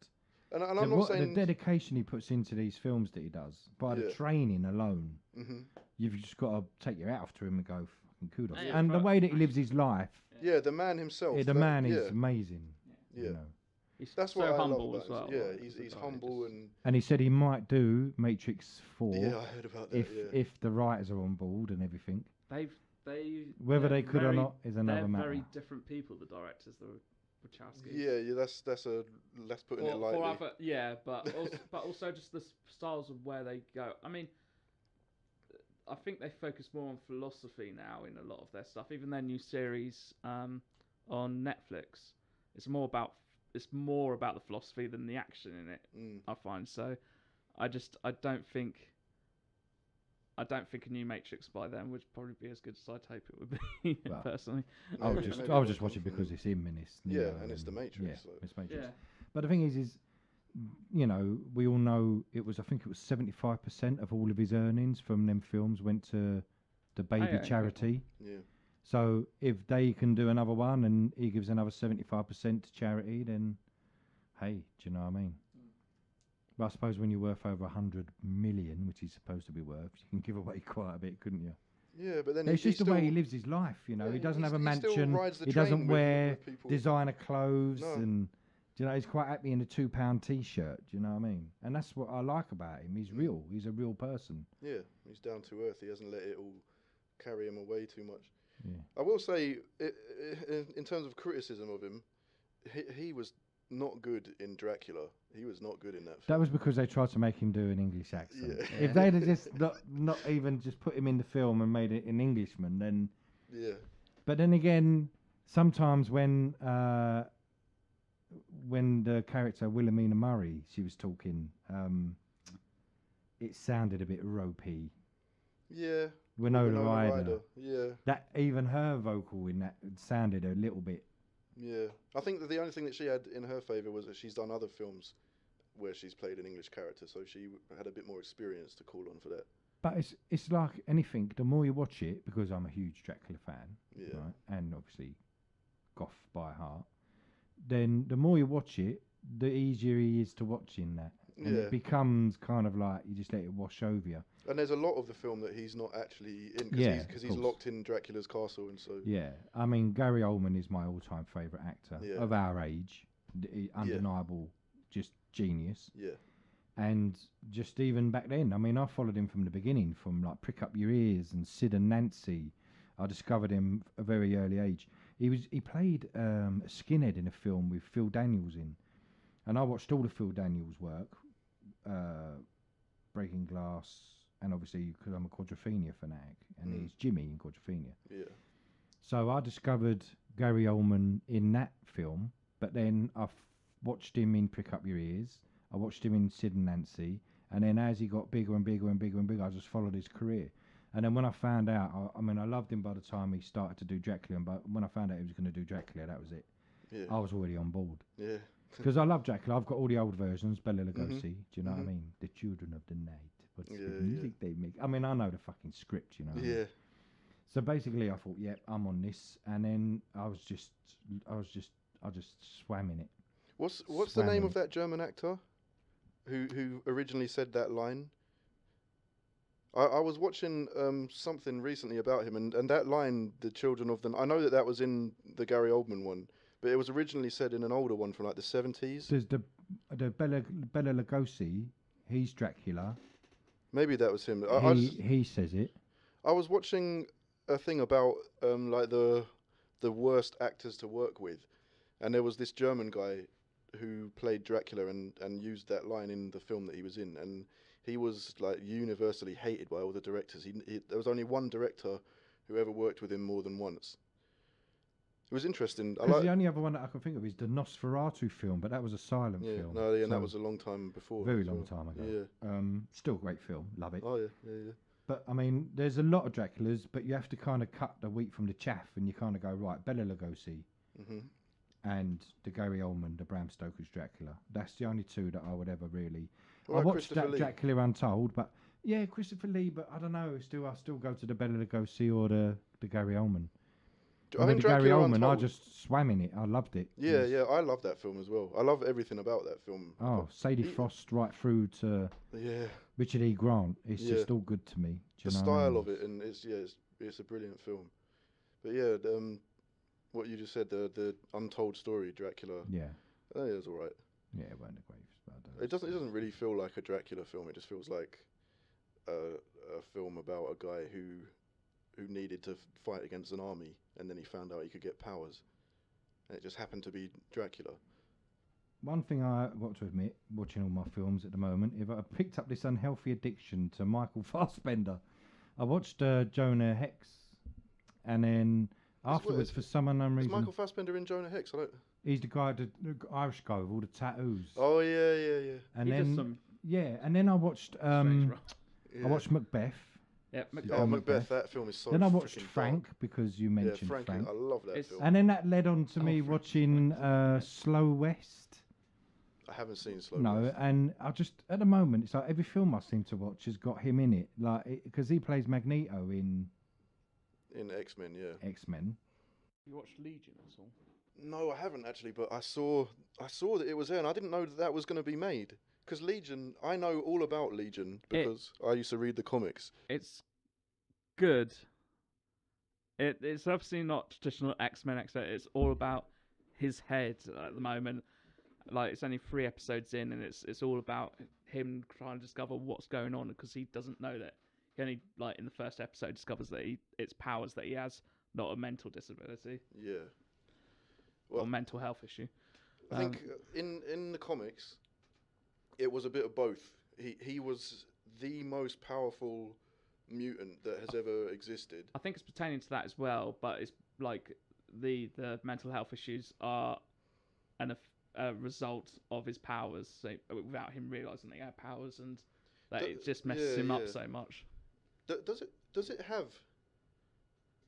B: And I'm not saying
C: the dedication he puts into these films that he does by the
B: Yeah.
C: training alone.
B: Mhm.
C: You've just got to take your hat off to him and go fucking kudos.
A: Yeah,
C: And the
A: but-
C: way that he lives his life,
B: Yeah, the man himself.
C: the
B: that-
C: man is
B: yeah,
C: amazing.
B: yeah.
C: You know.
A: He's
B: That's
A: so
B: what I
A: humble
B: love
A: as
B: about
A: well.
B: him. Yeah,
A: like,
B: he's
A: as a guy,
B: humble
A: just-
B: and
C: And he said he might do Matrix 4
B: yeah, I heard about that.
C: if the writers are on board and everything.
A: they
C: Whether
A: they're
C: they could or
A: very-
C: not is another
A: They're
C: matter.
A: very different people, the directors, the Wachowskis.
B: Yeah, that's putting it
A: For
B: lightly.
A: other, yeah, but also just the styles of where they go. I mean, I think they focus more on philosophy now in a lot of their stuff. Even their new series on Netflix, it's more about the philosophy than the action in it.
B: Mm.
A: I find so. I don't think a new Matrix by then would probably be as good as I'd hope it would be
C: Well,
A: personally.
C: I
B: Maybe-
C: would
B: maybe
C: just
B: it'll
C: watch it
B: come from
C: because
B: them.
C: it's him and it's
B: Yeah,
C: Neo
B: and it's the Matrix,
C: Yeah,
B: so-
C: it's Matrix.
A: Yeah.
C: But the thing is, you know, we all know I think it was 75% of all of his earnings from them films went to the baby
A: yeah, okay.
C: charity.
B: Yeah,
C: So if they can do another one and he gives another 75% to charity, then hey, do you know what I mean? But I suppose when you're worth over 100 million, which he's supposed to be worth, you can give away quite a bit, couldn't you?
B: yeah, but then
C: It's
B: he
C: just the
B: still,
C: way he lives his life, you know.
B: yeah,
C: He doesn't have a
B: he still
C: mansion.
B: rides the
C: He
B: train
C: doesn't
B: with
C: wear
B: people.
C: designer clothes,
B: No.
C: and do you know, he's quite happy in a £2 T-shirt. Do you know what I mean? And that's what I like about him. He's real. He's a real person.
B: Yeah, he's down to earth. He hasn't let it all carry him away too much.
C: Yeah.
B: I will say, in terms of criticism of him, he was not good in Dracula. He was not good in that
C: That
B: film.
C: was because they tried to make him do an English accent.
B: Yeah.
C: If they'd have just not even just put him in the film and made it an Englishman, then.
B: Yeah,
C: But then again, sometimes when the character Wilhelmina Murray, she was talking, it sounded a bit ropey.
B: yeah.
C: Winona Ryder.
B: Yeah,
C: That even her vocal in that sounded a little bit.
B: yeah. I think that the only thing that she had in her favour was that she's done other films where she's played an English character, so she had a bit more experience to call on for that.
C: But it's like anything. The more you watch it, because I'm a huge Dracula fan,
B: Yeah.
C: right, and obviously goth by heart, then the more you watch it, the easier he is to watch in that. And
B: Yeah.
C: it becomes kind of like you just let it wash over you.
B: And there's a lot of the film that he's not actually in
C: Yeah,
B: because
C: of
B: he's
C: course.
B: locked in Dracula's castle, and so
C: Yeah, I mean Gary Oldman is my all-time favourite actor
B: Yeah.
C: of our age. Undeniable, just genius.
B: yeah,
C: And just even back then, I mean, I followed him from the beginning, from like Prick Up Your Ears and Sid and Nancy. I discovered him at a very early age. He played a skinhead in a film with Phil Daniels in, and I watched all of Phil Daniels' work, Breaking Glass, and obviously because I'm a Quadrophenia fanatic, and he's Jimmy in Quadrophenia.
B: yeah,
C: So I discovered Gary Oldman in that film, but then I watched him in Prick Up Your Ears. I watched him in Sid and Nancy, and then as he got bigger and bigger and bigger and bigger, I just followed his career. And then when I found out, I mean, I loved him by the time he started to do Dracula, but when I found out he was going to do Dracula, that was it.
B: yeah,
C: I was already on board.
B: yeah,
C: Because I love Dracula. I've got all the old versions, Bela Lugosi.
B: Mhm.
C: Do you know what I
B: Mhm.
C: mean? The Children of the Night. What's
B: Yeah,
C: the
B: yeah.
C: music they make? I mean, I know the fucking script, you know. what I mean?
B: yeah.
C: So basically, I thought, yep, I'm on this, and then I just swam in it.
B: What's the
C: Swam
B: name
C: in
B: of
C: it.
B: that German actor who originally said that line? I was watching something recently about him, and that line, "the children of the," I know that was in the Gary Oldman one, but it was originally said in an older one from like the 70s.
C: There's the Bela Lugosi. He's Dracula.
B: Maybe that was him.
C: He says it.
B: I was watching a thing about like the worst actors to work with, and there was this German guy who played Dracula and used that line in the film that he was in, and he was like universally hated by all the directors. There was only one director who ever worked with him more than once. It was interesting.
C: Because the only other one that I can think of is the Nosferatu film, but that was a silent
B: yeah,
C: film.
B: no, yeah, and
C: so
B: that was a long time before.
C: very
B: as
C: long
B: well.
C: time ago.
B: Yeah.
C: Still a great film. Love it.
B: Oh yeah, yeah, yeah.
C: But I mean, there's a lot of Draculas, but you have to kind of cut the wheat from the chaff, and you kind of go right. Bela Lugosi
B: Mhm.
C: and the Gary Oldman, the Bram Stoker's Dracula. That's the only two that I would ever really.
B: What
C: I
B: about
C: watched
B: Christopher
C: that
B: Lee?
C: Dracula Untold, but yeah, Christopher Lee. But I don't know. I still go to the Bela Lugosi or the Gary Oldman.
B: I think
C: the Gary
B: Dracula
C: Oldman,
B: Untold.
C: I just swam in it. I loved it. It
B: Yeah,
C: was-
B: yeah, I love that film as well. I love everything about that film.
C: Oh, Sadie
B: He-
C: Frost right through to
B: Yeah,
C: Richard E. Grant. It's
B: Yeah.
C: just all good to me. Do
B: the
C: you know what I
B: style
C: mean?
B: of it, and it's a brilliant film. But yeah, what you just said, the untold story, Dracula.
C: Yeah,
B: It was alright.
C: yeah, it weren't the greatest. But I don't
B: It doesn't really feel like a Dracula film. It just feels like a film about a guy who needed to fight against an army, and then he found out he could get powers, and it just happened to be Dracula.
C: One thing I got to admit, watching all my films at the moment, if I picked up this unhealthy addiction to Michael Fassbender. I watched Jonah Hex, and then afterwards, for some unknown
B: Is
C: reason,
B: Michael Fassbender in Jonah Hex? I don't.
C: he's the guy, the Irish guy with all the tattoos.
B: Oh yeah, yeah, yeah.
C: And
A: He does
C: then
A: some
C: and then I watched
A: strange role.
B: yeah.
C: I watched Macbeth.
A: Yeah,
B: Oh,
C: Macbeth.
B: Macbeth. That film is so.
C: Then I watched
B: freaking
C: Frank
B: dark.
C: because you
B: Yeah,
C: mentioned
B: Frank.
C: Frank.
B: I love that
A: It's-
B: film.
C: And then that led on to me
A: Frank's
C: watching
A: right.
C: Slow West.
B: I haven't seen Slow
C: No,
B: West.
C: and I just at the moment it's like every film I seem to watch has got him in it, like because he plays Magneto in
B: In X-Men, yeah.
C: X-Men.
A: You watched Legion at all?
B: No, I haven't actually, but I saw that it was there, and I didn't know that was going to be made. Because Legion, I know all about Legion because I used to read the comics.
A: It's good. It's obviously not traditional X-Men. It's all about his head at the moment. Like it's only 3 episodes in, and it's all about him trying to discover what's going on because he doesn't know that. He only like in the first episode discovers that it's powers that he has, not a mental disability
B: Yeah.
A: or
B: Well,
A: mental health issue.
B: I think in the comics, it was a bit of both. He was the most powerful mutant that has ever existed.
A: I think it's pertaining to that as well, but it's like the mental health issues are a result of his powers, so without him realizing that he had powers, and that it just messes him up so much.
B: Does it have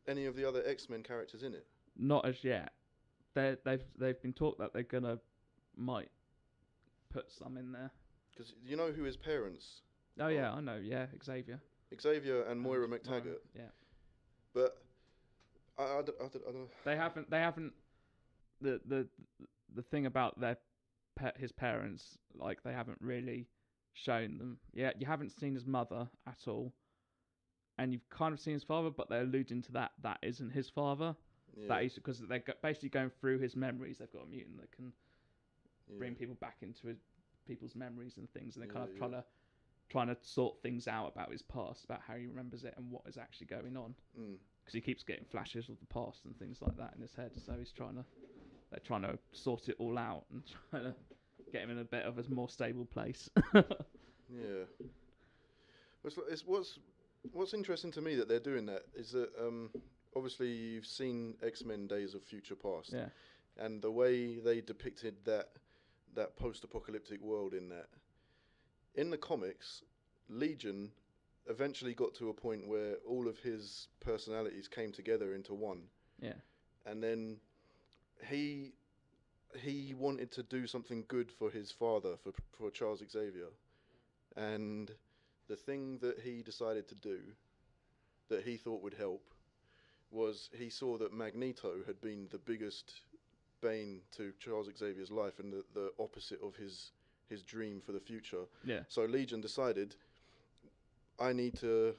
B: any of the other X-Men characters in it?
A: Not as yet. They've been taught that they're gonna might put some in there.
B: Because you know who his parents?
A: Oh yeah, I know. Yeah, Xavier.
B: Xavier and Moira McTaggart.
A: Yeah.
B: But I don't.
A: They haven't. The thing about his parents, like they haven't really shown them. Yeah, you haven't seen his mother at all, and you've kind of seen his father, but they're alluding to that isn't his father.
B: Yeah.
A: That is because they're basically going through his memories. They've got a mutant that can bring people back into people's memories and things, and they're kind of trying to sort things out about his past, about how he remembers it and what is actually going on. Because he keeps getting flashes of the past and things like that in his head. So they're trying to sort it all out and trying to get him in a bit of a more stable place.
B: Yeah. What's interesting to me that they're doing that is that obviously you've seen X-Men Days of Future Past.
A: Yeah.
B: And the way they depicted that post-apocalyptic world in that. In the comics, Legion eventually got to a point where all of his personalities came together into one.
A: Yeah.
B: And then he wanted to do something good for his father, for Charles Xavier. And the thing that he decided to do that he thought would help was he saw that Magneto had been the biggest bane to Charles Xavier's life and the opposite of his dream for the future.
A: Yeah.
B: So Legion decided, I need to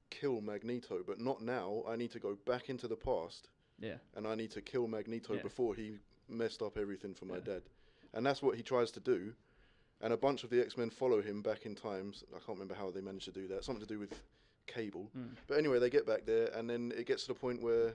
B: kill Magneto, but not now. I need to go back into the past.
A: Yeah.
B: And I need to kill Magneto before he messed up everything for my dad. And that's what he tries to do. And a bunch of the X-Men follow him back in times. I can't remember how they managed to do that. Something to do with Cable. But anyway, they get back there, and then it gets to the point where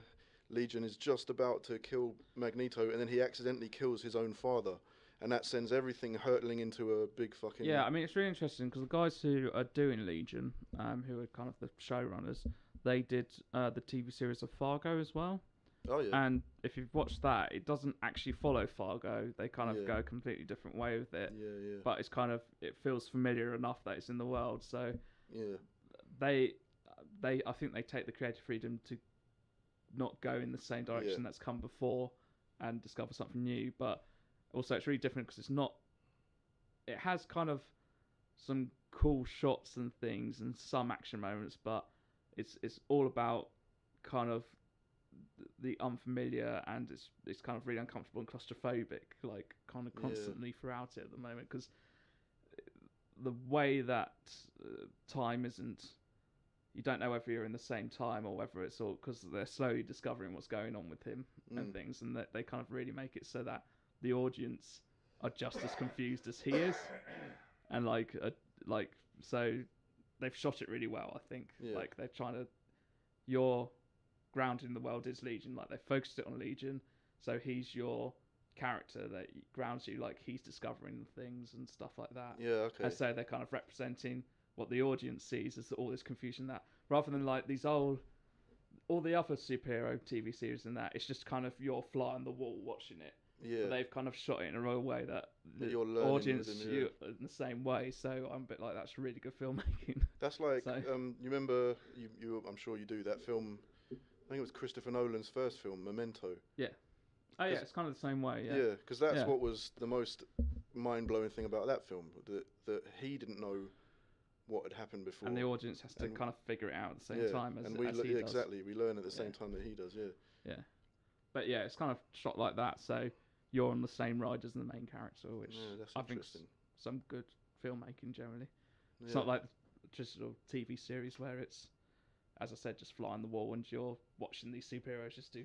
B: Legion is just about to kill Magneto, and then he accidentally kills his own father. And that sends everything hurtling into a big fucking...
A: Yeah, I mean, it's really interesting, because the guys who are doing Legion, who are kind of the showrunners, they did the TV series of Fargo as well.
B: Oh, yeah.
A: And if you've watched that, it doesn't actually follow Fargo. They kind of go a completely different way with it.
B: Yeah, yeah.
A: But it's kind of, it feels familiar enough that it's in the world. So
B: yeah,
A: I think they take the creative freedom to not go in the same direction that's come before and discover something new. But also it's really different because it has kind of some cool shots and things and some action moments, but it's all about kind of the unfamiliar, and it's kind of really uncomfortable and claustrophobic, like kind of constantly throughout it at the moment, because the way that time isn't, you don't know whether you're in the same time or whether it's all, because they're slowly discovering what's going on with him and things, and that they kind of really make it so that the audience are just as confused as he is, and so they've shot it really well, I think. Like they're trying to, your grounded in the world is Legion, like they focused it on Legion, so he's your character that grounds you, like he's discovering things and stuff like that.
B: Yeah, okay.
A: And so they're kind of representing what the audience sees as all this confusion, that rather than like these all the other superhero TV series and that, it's just kind of you're fly on the wall watching it.
B: Yeah.
A: But they've kind of shot it in a real way that the
B: you're learning
A: audience
B: within,
A: you in the same way. So I'm a bit like, that's really good filmmaking.
B: That's like,
A: So-
B: you remember, you I'm sure you do, that film, I think it was Christopher Nolan's first film, Memento.
A: Yeah. Oh yeah, it's kind of the same way. Yeah.
B: Yeah, because that's what was the most mind-blowing thing about that film, that he didn't know what had happened before.
A: And the audience has to kind of figure it out at the same time as he does.
B: Exactly, we learn at the same time that he does,
A: Yeah. But yeah, it's kind of shot like that, so you're on the same ride as the main character, which
B: that's
A: I think
B: interesting.
A: some good filmmaking generally.
B: Yeah.
A: It's not like just a TV series where it's, as I said, just fly on the wall and you're watching these superheroes just do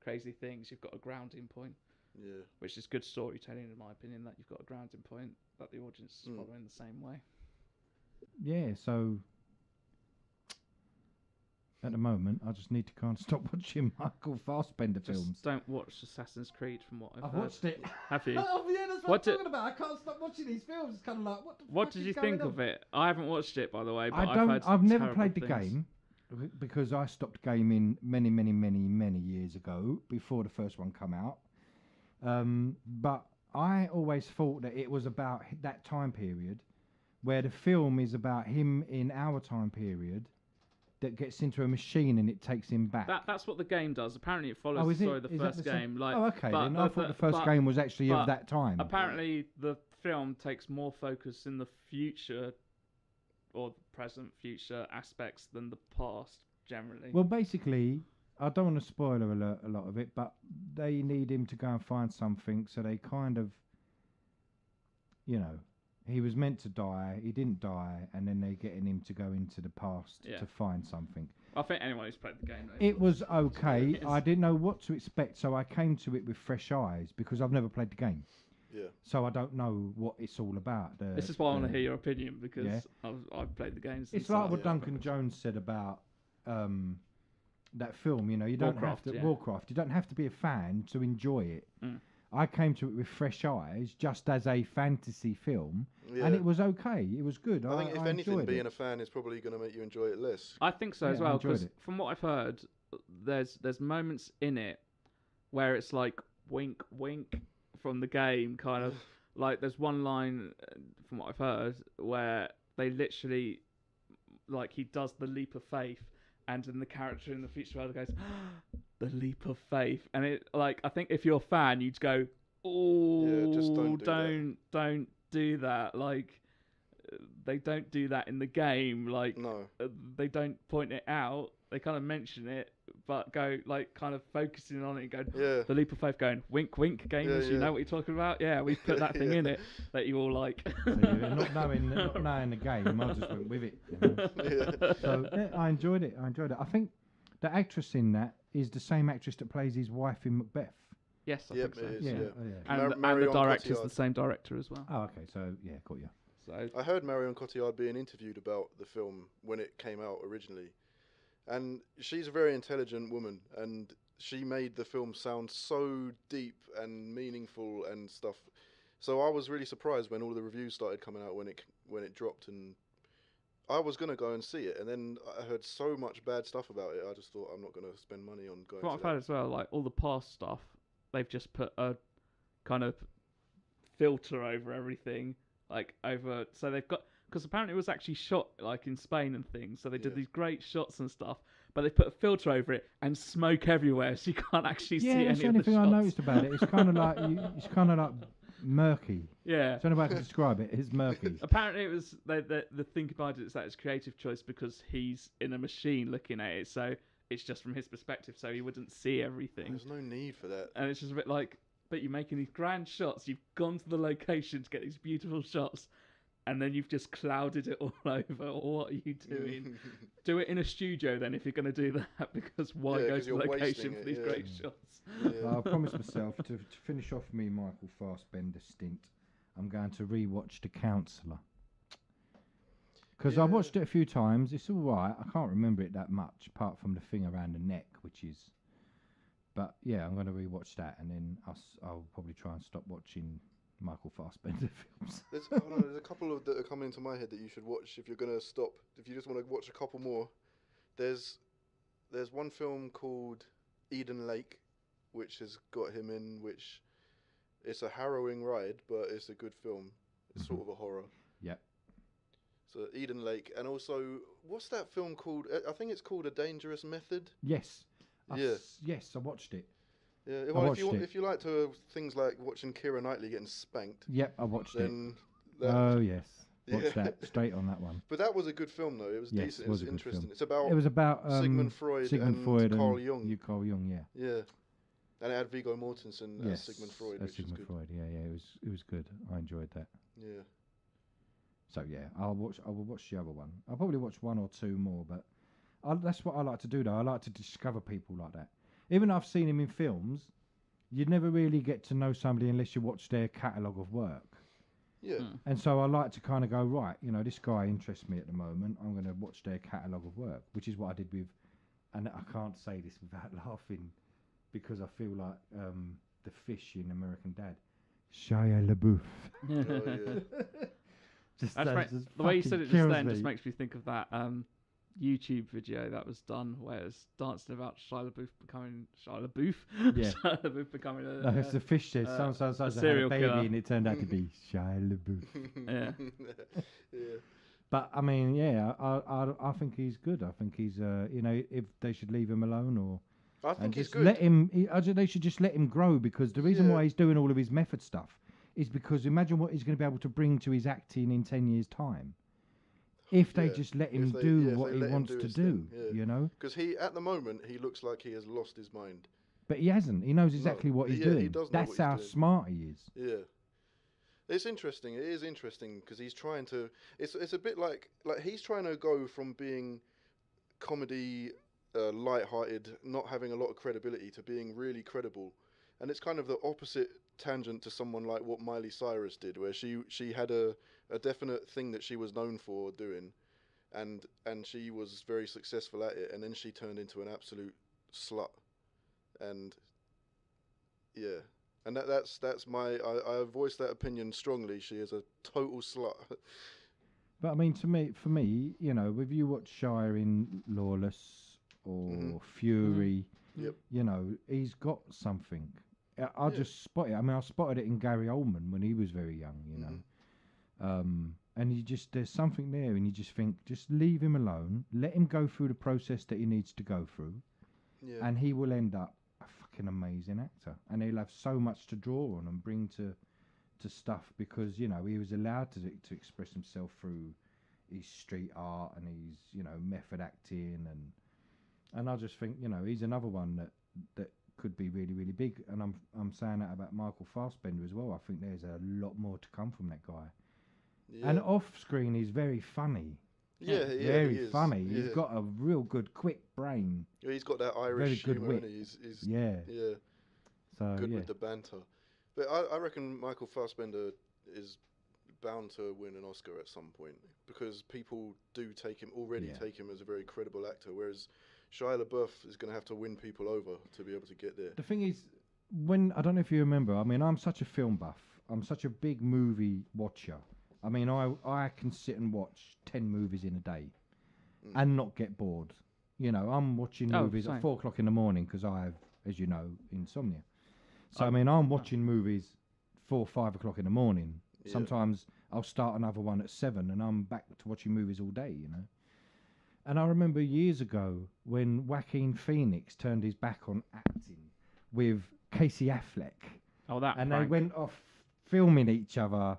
A: crazy things. You've got a grounding point.
B: Yeah.
A: Which is good storytelling, in my opinion, that you've got a grounding point that the audience is following the same way.
C: Yeah, so at the moment, I just need to kind of stop watching Michael Fassbender films.
A: Just don't watch Assassin's Creed, from what I've
C: I've
A: heard.
C: watched it.
A: Have you?
C: Oh, yeah, that's what I'm talking about. I can't stop watching these films. It's kind of like,
A: what did you think of it? I haven't watched it, by the way, but
C: I've never
A: terrible
C: played the
A: things.
C: game because I stopped gaming many, many, many, many years ago before the first one come out. But I always thought that it was about that time period, where the film is about him in our time period that gets into a machine and it takes him back.
A: That's what the game does. Apparently, it follows the story of the first game. Like,
C: oh, okay.
A: but,
C: Then I thought the first game was actually of that time.
A: Apparently, the film takes more focus in the future or the present future aspects than the past generally.
C: Well, basically, I don't want to spoil a lot of it, but they need him to go and find something, so they kind of, you know, he was meant to die, he didn't die, and then they're getting him to go into the past to find something.
A: I think anyone who's played the game knows.
C: It was okay. I didn't know what to expect, so I came to it with fresh eyes because I've never played the game.
B: Yeah.
C: So I don't know what it's all about.
A: This is why I want to hear your opinion because I've played the games.
C: It's like what Duncan Jones said about that film. You know, you don't have to Warcraft. You don't have to be a fan to enjoy it. I came to it with fresh eyes, just as a fantasy film, and it was okay. It was good.
B: I think if anything, being a fan is probably going to make you enjoy it less.
A: I think so as well, because from what I've heard, there's moments in it where it's like wink, wink from the game, kind of like there's one line from what I've heard where they literally like he does the leap of faith, and then the character in the future world goes. The leap of faith, and it like I think if you're a fan, you'd go, "Oh,
B: just
A: don't do that." Like they don't do that in the game. Like they don't point it out. They kind of mention it, but go like kind of focusing on it and going, "The leap of faith," going, "Wink, wink, gamers." You know what you're talking about? Yeah, we put that thing in it that you all like.
C: So not knowing the game, I just went with it. You know? So I enjoyed it. I think the actress in that is the same actress that plays his wife in Macbeth.
A: Yes, I think so.
B: It is,
A: And the director's the same director as well.
C: Oh, okay. So, got you.
A: So
B: I heard Marion Cotillard being interviewed about the film when it came out originally. And she's a very intelligent woman. And she made the film sound so deep and meaningful and stuff. So I was really surprised when all the reviews started coming out when it dropped. And I was going to go and see it, and then I heard so much bad stuff about it, I just thought I'm not going to spend money on going to
A: what I've heard as well, like all the past stuff, they've just put a kind of filter over everything, so they've got, because apparently it was actually shot like in Spain and things, so they did these great shots and stuff, but they put a filter over it and smoke everywhere, so you can't actually see any of the shots. Yeah, that's the only thing I noticed
C: about it. It's kind of like murky.
A: Yeah.
C: I don't know if I can describe it. It's murky.
A: Apparently it was the thing about it is that it's creative choice because he's in a machine looking at it, so it's just from his perspective, so he wouldn't see everything.
B: There's no need for that.
A: And it's just a bit like, but you're making these grand shots, you've gone to the location to get these beautiful shots, and then you've just clouded it all over. What are you doing? Do it in a studio then if you're going to do that, because why go to the location for these great shots?
C: I promised myself to finish off me Michael Fassbender stint, I'm going to rewatch The Counselor. Because I watched it a few times. It's all right. I can't remember it that much, apart from the thing around the neck, which is... But yeah, I'm going to rewatch that, and then I'll probably try and stop watching Michael Fassbender films.
B: There's a couple of that are coming into my head that you should watch if you're going to stop. If you just want to watch a couple more, there's one film called Eden Lake, which has got him in, which it's a harrowing ride, but it's a good film. It's sort of a horror.
C: Yep.
B: So Eden Lake, and also what's that film called? I think it's called A Dangerous Method.
C: Yes.
B: Yes,
C: I watched it.
B: Yeah, well, if you like to things like watching Keira Knightley getting spanked.
C: Yep, I watched it.
B: Oh
C: yes, watched that straight on that one.
B: But that was a good film though. It was decent. It was interesting.
C: It was about
B: Sigmund Freud and Carl Jung.
C: Carl Jung, yeah.
B: Yeah, and it had Viggo Mortensen as Sigmund Freud, which was good.
C: Freud, yeah, it was good. I enjoyed that.
B: Yeah.
C: So yeah, I will watch the other one. I'll probably watch one or two more, but that's what I like to do though. I like to discover people like that. Even though I've seen him in films, you'd never really get to know somebody unless you watch their catalogue of work.
B: Yeah.
C: And so I like to kind of go, right, this guy interests me at the moment. I'm going to watch their catalogue of work, which is what I did with, and I can't say this without laughing, because I feel like the fish in American Dad, Shia LaBeouf.
B: Oh, yeah.
A: The way you said it just then just makes me think of that YouTube video that was done where it's dancing about Shia LaBeouf becoming Shia LaBeouf.
C: Yeah.
A: Shia LaBeouf becoming
C: a... No, it's the fish says sometimes I had a baby killer. And it turned out to be Shia LaBeouf.
A: Yeah.
B: Yeah.
C: But, I mean, yeah, I think he's good. I think he's, if they should leave him alone or...
B: I think he's
C: just
B: good.
C: Let him... they should just let him grow, because the reason why he's doing all of his method stuff is because imagine what he's going to be able to bring to his acting in 10 years' time. If they just let him do what he wants to do, you know?
B: Because at the moment, he looks like he has lost his mind.
C: But he hasn't. He knows exactly what he's doing.
B: He does know
C: That's
B: what
C: how
B: he's doing.
C: smart he is.
B: Yeah. It's interesting. It is interesting because he's trying to... It's a bit like he's trying to go from being comedy, light-hearted, not having a lot of credibility, to being really credible. And it's kind of the opposite tangent to someone like what Miley Cyrus did, where she had a definite thing that she was known for doing, and she was very successful at it, and then she turned into an absolute slut. And yeah, and that's my I voiced that opinion strongly. She is a total slut.
C: But I mean, for me, you know, if you watch Shire in Lawless or Fury, you know, he's got something. I just spot it. I mean, I spotted it in Gary Oldman when he was very young, you know. And there's something there, and you just think, just leave him alone, let him go through the process that he needs to go through, and he will end up a fucking amazing actor, and he'll have so much to draw on and bring to stuff, because, you know, he was allowed to express himself through his street art and his, you know, method acting, and I just think, you know, he's another one that could be really, really big. And I'm saying that about Michael Fassbender as well. I think there's a lot more to come from that guy. Yeah. And off screen, he's very funny. Very funny. Yeah. He's got a real good, quick brain.
B: Yeah, he's got that Irish humour, and he's
C: so
B: good with the banter. But I reckon Michael Fassbender is bound to win an Oscar at some point, because people do take him as a very credible actor, whereas Shia LaBeouf is going to have to win people over to be able to get there.
C: The thing is, I don't know if you remember, I mean, I'm such a film buff. I'm such a big movie watcher. I mean, I can sit and watch 10 movies in a day and not get bored. You know, I'm watching movies at 4 o'clock in the morning because I have, as you know, insomnia. So, I mean, I'm watching movies 4, 5 o'clock in the morning. Yeah. Sometimes I'll start another one at 7 and I'm back to watching movies all day, you know. And I remember years ago when Joaquin Phoenix turned his back on acting with Casey Affleck.
A: Oh, that
C: and
A: prank.
C: They went off filming each other.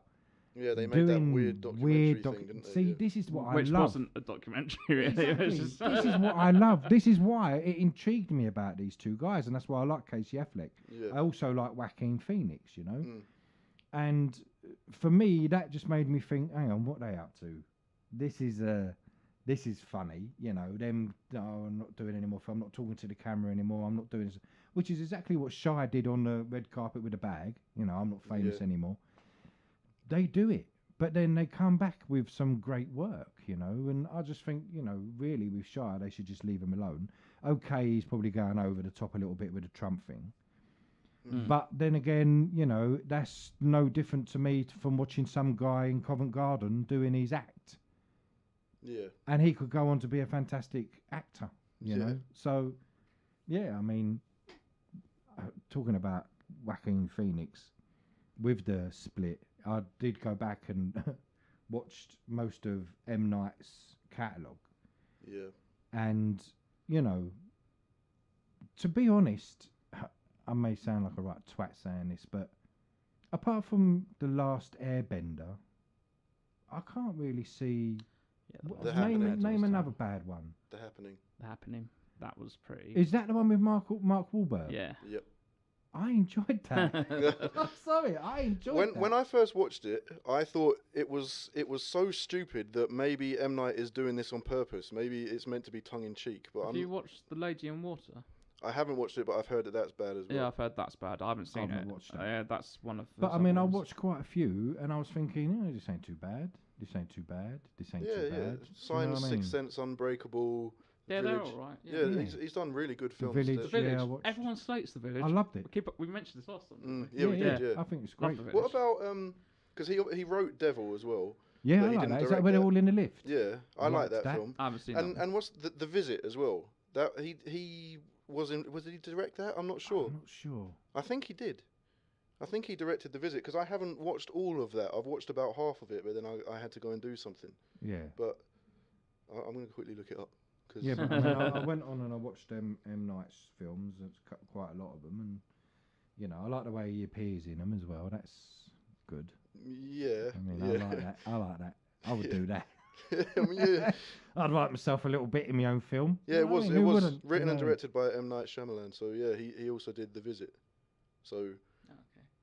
B: Yeah, they made that weird documentary thing, didn't they?
C: See, this is what I love.
A: Which wasn't a documentary, really.
C: Exactly. This is what I love. This is why it intrigued me about these two guys, and that's why I like Casey Affleck. Yeah. I also like Joaquin Phoenix, you know. And for me, that just made me think, hang on, what are they up to? This is funny, you know. Them, I'm not doing any more. I'm not talking to the camera anymore. I'm not doing this, which is exactly what Shia did on the red carpet with a bag. You know, I'm not famous anymore. They do it, but then they come back with some great work, you know. And I just think, you know, really with Shia, they should just leave him alone. Okay, he's probably going over the top a little bit with the Trump thing. But then again, you know, that's no different to me from watching some guy in Covent Garden doing his act.
B: Yeah.
C: And he could go on to be a fantastic actor, you know. So, yeah, I mean, talking about Joaquin Phoenix with the split, I did go back and watched most of M.Night's catalogue.
B: Yeah.
C: And, you know, to be honest, I may sound like a right twat saying this, but apart from The Last Airbender, I can't really see... name another bad one.
B: The Happening.
A: That was pretty...
C: Is that the one with Mark Wahlberg?
A: Yeah.
B: Yep.
C: I enjoyed that. I'm sorry, I enjoyed that.
B: When I first watched it, I thought it was so stupid that maybe M. Night is doing this on purpose. Maybe it's meant to be tongue-in-cheek. But
A: Have you watched The Lady in Water?
B: I haven't watched it, but I've heard that that's bad as well.
A: Yeah, I've heard that's bad. I haven't seen it.
C: Watched that.
A: Yeah, that's one of.
C: But I mean, I watched quite a few, and I was thinking, this ain't too bad. This ain't too bad. This ain't too bad.
B: Signs, Sixth Sense, Unbreakable.
A: Yeah,
B: Village.
A: They're all right.
B: Yeah. He's done really good films.
C: The Village.
A: The Village.
C: Yeah,
A: Everyone slates The Village.
C: I loved it.
A: We mentioned this last time.
B: We did. Yeah,
C: I think it's great.
B: What about because he wrote Devil as well.
C: Yeah, I like that. Is that where they're all in the lift?
B: Yeah, I like that film.
A: I haven't seen that.
B: And what's the Visit as well? That he was in. Did he direct that? I'm not sure.
C: I'm not sure.
B: I think he did. I think he directed The Visit, because I haven't watched all of that. I've watched about half of it, but then I had to go and do something.
C: Yeah.
B: But I'm going to quickly look it up.
C: Yeah, but I mean, I went on and I watched M. Night's films. There's quite a lot of them, and you know, I like the way he appears in them as well. good.
B: Yeah.
C: I mean,
B: yeah.
C: I like that. I like that. I would
B: Yeah.
C: do that.
B: I mean, yeah.
C: I'd write myself a little bit in my own film.
B: Yeah,
C: You
B: it
C: know what I
B: was.
C: mean?
B: It
C: Who
B: was
C: wouldn't, you
B: written and
C: know?
B: directed by M.Night Shyamalan. So yeah, he also did The Visit. So
A: Okay.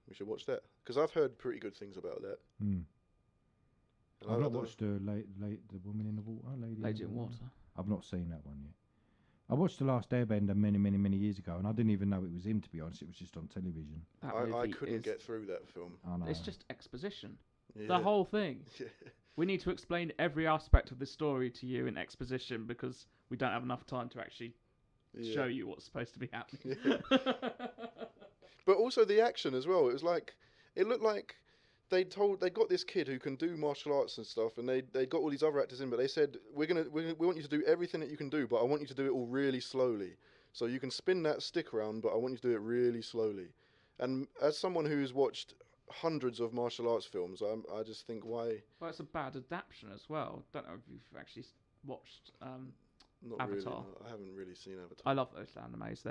B: we should watch that because I've heard pretty good things about that.
C: Mm.
B: And
C: I've
B: I
C: not
B: don't-
C: watched the Woman in the Water,
A: Lady in Water.
C: I've not seen that one yet. I watched The Last Airbender many years ago, and I didn't even know it was him. To be honest, it was just on television.
A: That
B: I
A: movie
B: couldn't
A: is,
B: get through that film.
C: I know.
A: It's just exposition.
B: Yeah.
A: The whole thing.
B: Yeah.
A: We need to explain every aspect of the story to you in exposition because we don't have enough time to actually
B: Yeah.
A: show you what's supposed to be happening.
B: But also the action as well. It looked like they got this kid who can do martial arts and stuff, and they got all these other actors in, but they said we want you to do everything that you can do, but I want you to do it all really slowly. So you can spin that stick around, but I want you to do it really slowly. And as someone who's watched hundreds of martial arts films, I just think why.
A: Well, it's a bad adaptation as well. Don't know if you've actually watched
B: Not
A: Avatar.
B: really. No, I haven't really seen Avatar.
A: I love those animes.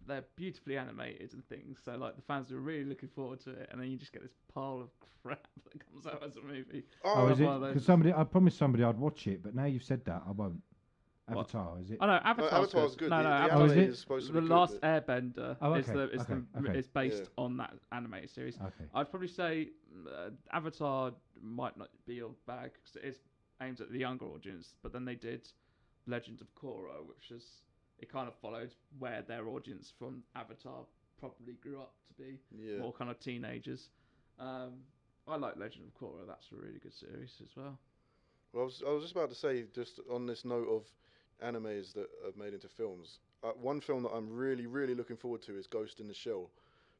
A: They're beautifully animated and things. So like the fans are really looking forward to it, and then you just get this pile of crap that comes out as a movie.
C: Oh, is it?
A: one of those-
C: Because I promised somebody I'd watch it, but now you've said that, I won't.
A: What?
C: Avatar, is it?
A: Oh no, Avatar's
B: Avatar's good.
A: No,
B: The
A: Avatar's
C: is
B: anime
C: it?
B: is supposed to
A: the
B: be
A: Last
B: good.
A: Airbender
C: Oh,
A: is
C: okay, okay.
A: is based
B: Yeah.
A: on that animated series.
C: Okay.
A: I'd probably say Avatar might not be your bag because it is aimed at the younger audience. But then they did Legend of Korra, which is it kind of followed where their audience from Avatar probably grew up to be
B: Yeah.
A: more kind of teenagers. I like Legend of Korra. That's a really good series as well.
B: Well, I was just about to say, just on this note of animes that are made into films, one film that I'm really, really looking forward to is Ghost in the Shell,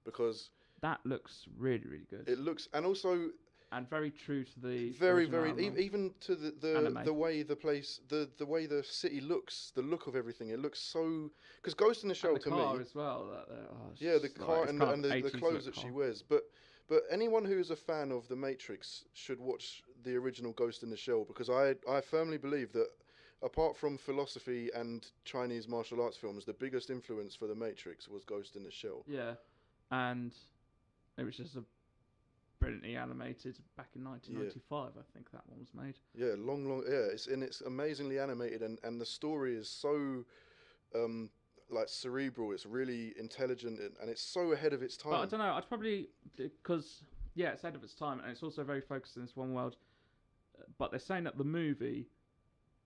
B: because
A: That looks really, really good.
B: it looks, and also
A: And very true to the
B: very,
A: original
B: very,
A: anime.
B: even to the
A: Anime.
B: way the place, the way the city looks, the look of everything, it looks so. Because Ghost in the Shell
A: And the
B: to
A: car
B: me,
A: as well. It's
B: yeah, the
A: just like-
B: car
A: it's
B: and,
A: kind
B: and
A: of
B: the
A: 80s
B: clothes
A: look
B: that she
A: car.
B: wears, but anyone who is a fan of The Matrix should watch the original Ghost in the Shell, because I firmly believe that apart from philosophy and Chinese martial arts films, the biggest influence for The Matrix was Ghost in the Shell.
A: Yeah, and it was just a brilliantly animated back in 1995. I think that one was made.
B: Yeah, it's amazingly animated, and the story is so like cerebral. It's really intelligent, and it's so ahead of its time.
A: But I don't know. I'd probably because it's ahead of its time, and it's also very focused in this one world. But they're saying that the movie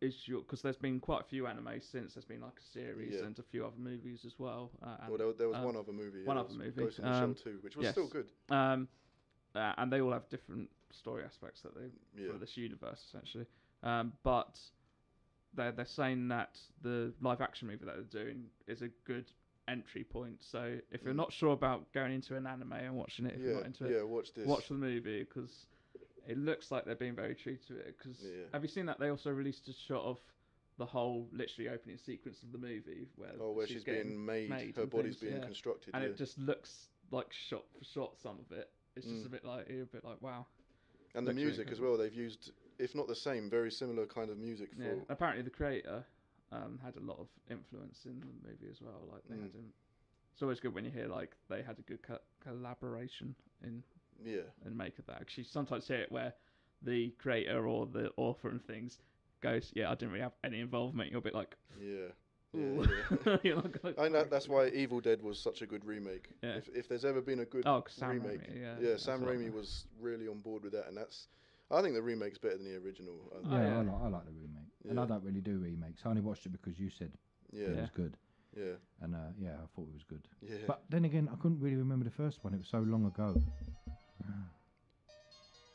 A: is because there's been quite a few animes since. There's been like a series
B: Yeah.
A: and a few other movies as well.
B: Well, there was one other movie.
A: one
B: there
A: other
B: was
A: movie,
B: Ghost in the Shell 2, which was
A: yes.
B: still good.
A: And they all have different story aspects that they
B: Yeah.
A: for this universe essentially. But they're saying that the live action movie that they're doing is a good entry point. So if you're not sure about going into an anime and watching it, if you're not into it,
B: watch this.
A: watch the movie because it looks like they're being very true to it. Because have you seen that they also released a shot of the whole literally opening sequence of the movie where
B: she's
A: getting
B: being made, her
A: and
B: body's
A: things,
B: being constructed.
A: and
B: yeah.
A: it just looks like shot for shot. Some of it, it's just a bit like wow.
B: And the
A: looks really
B: music
A: good.
B: as well. They've used, if not the same, very similar kind of music for.
A: Yeah, apparently the creator had a lot of influence in the movie as well. Like they had him. It's always good when you hear like they had a good collaboration in make of that. Actually, sometimes hear it where the creator or the author and things goes, "Yeah, I didn't really have any involvement." You're a bit like,
B: Yeah.
A: "Ooh."
B: Yeah.
A: You're not gonna-
B: I know that's why Evil Dead was such a good remake.
A: Yeah.
B: If there's ever been a good
A: 'cause Sam
B: remake,
A: Raimi,
B: Sam Raimi was really on board with that, and I think the remake's better than the original.
C: Yeah, I like the remake, and
B: Yeah.
C: I don't really do remakes. I only watched it because you said it
B: Yeah,
C: was good,
B: yeah,
C: and I thought it was good.
B: yeah.
C: But then again, I couldn't really remember the first one. It was so long ago.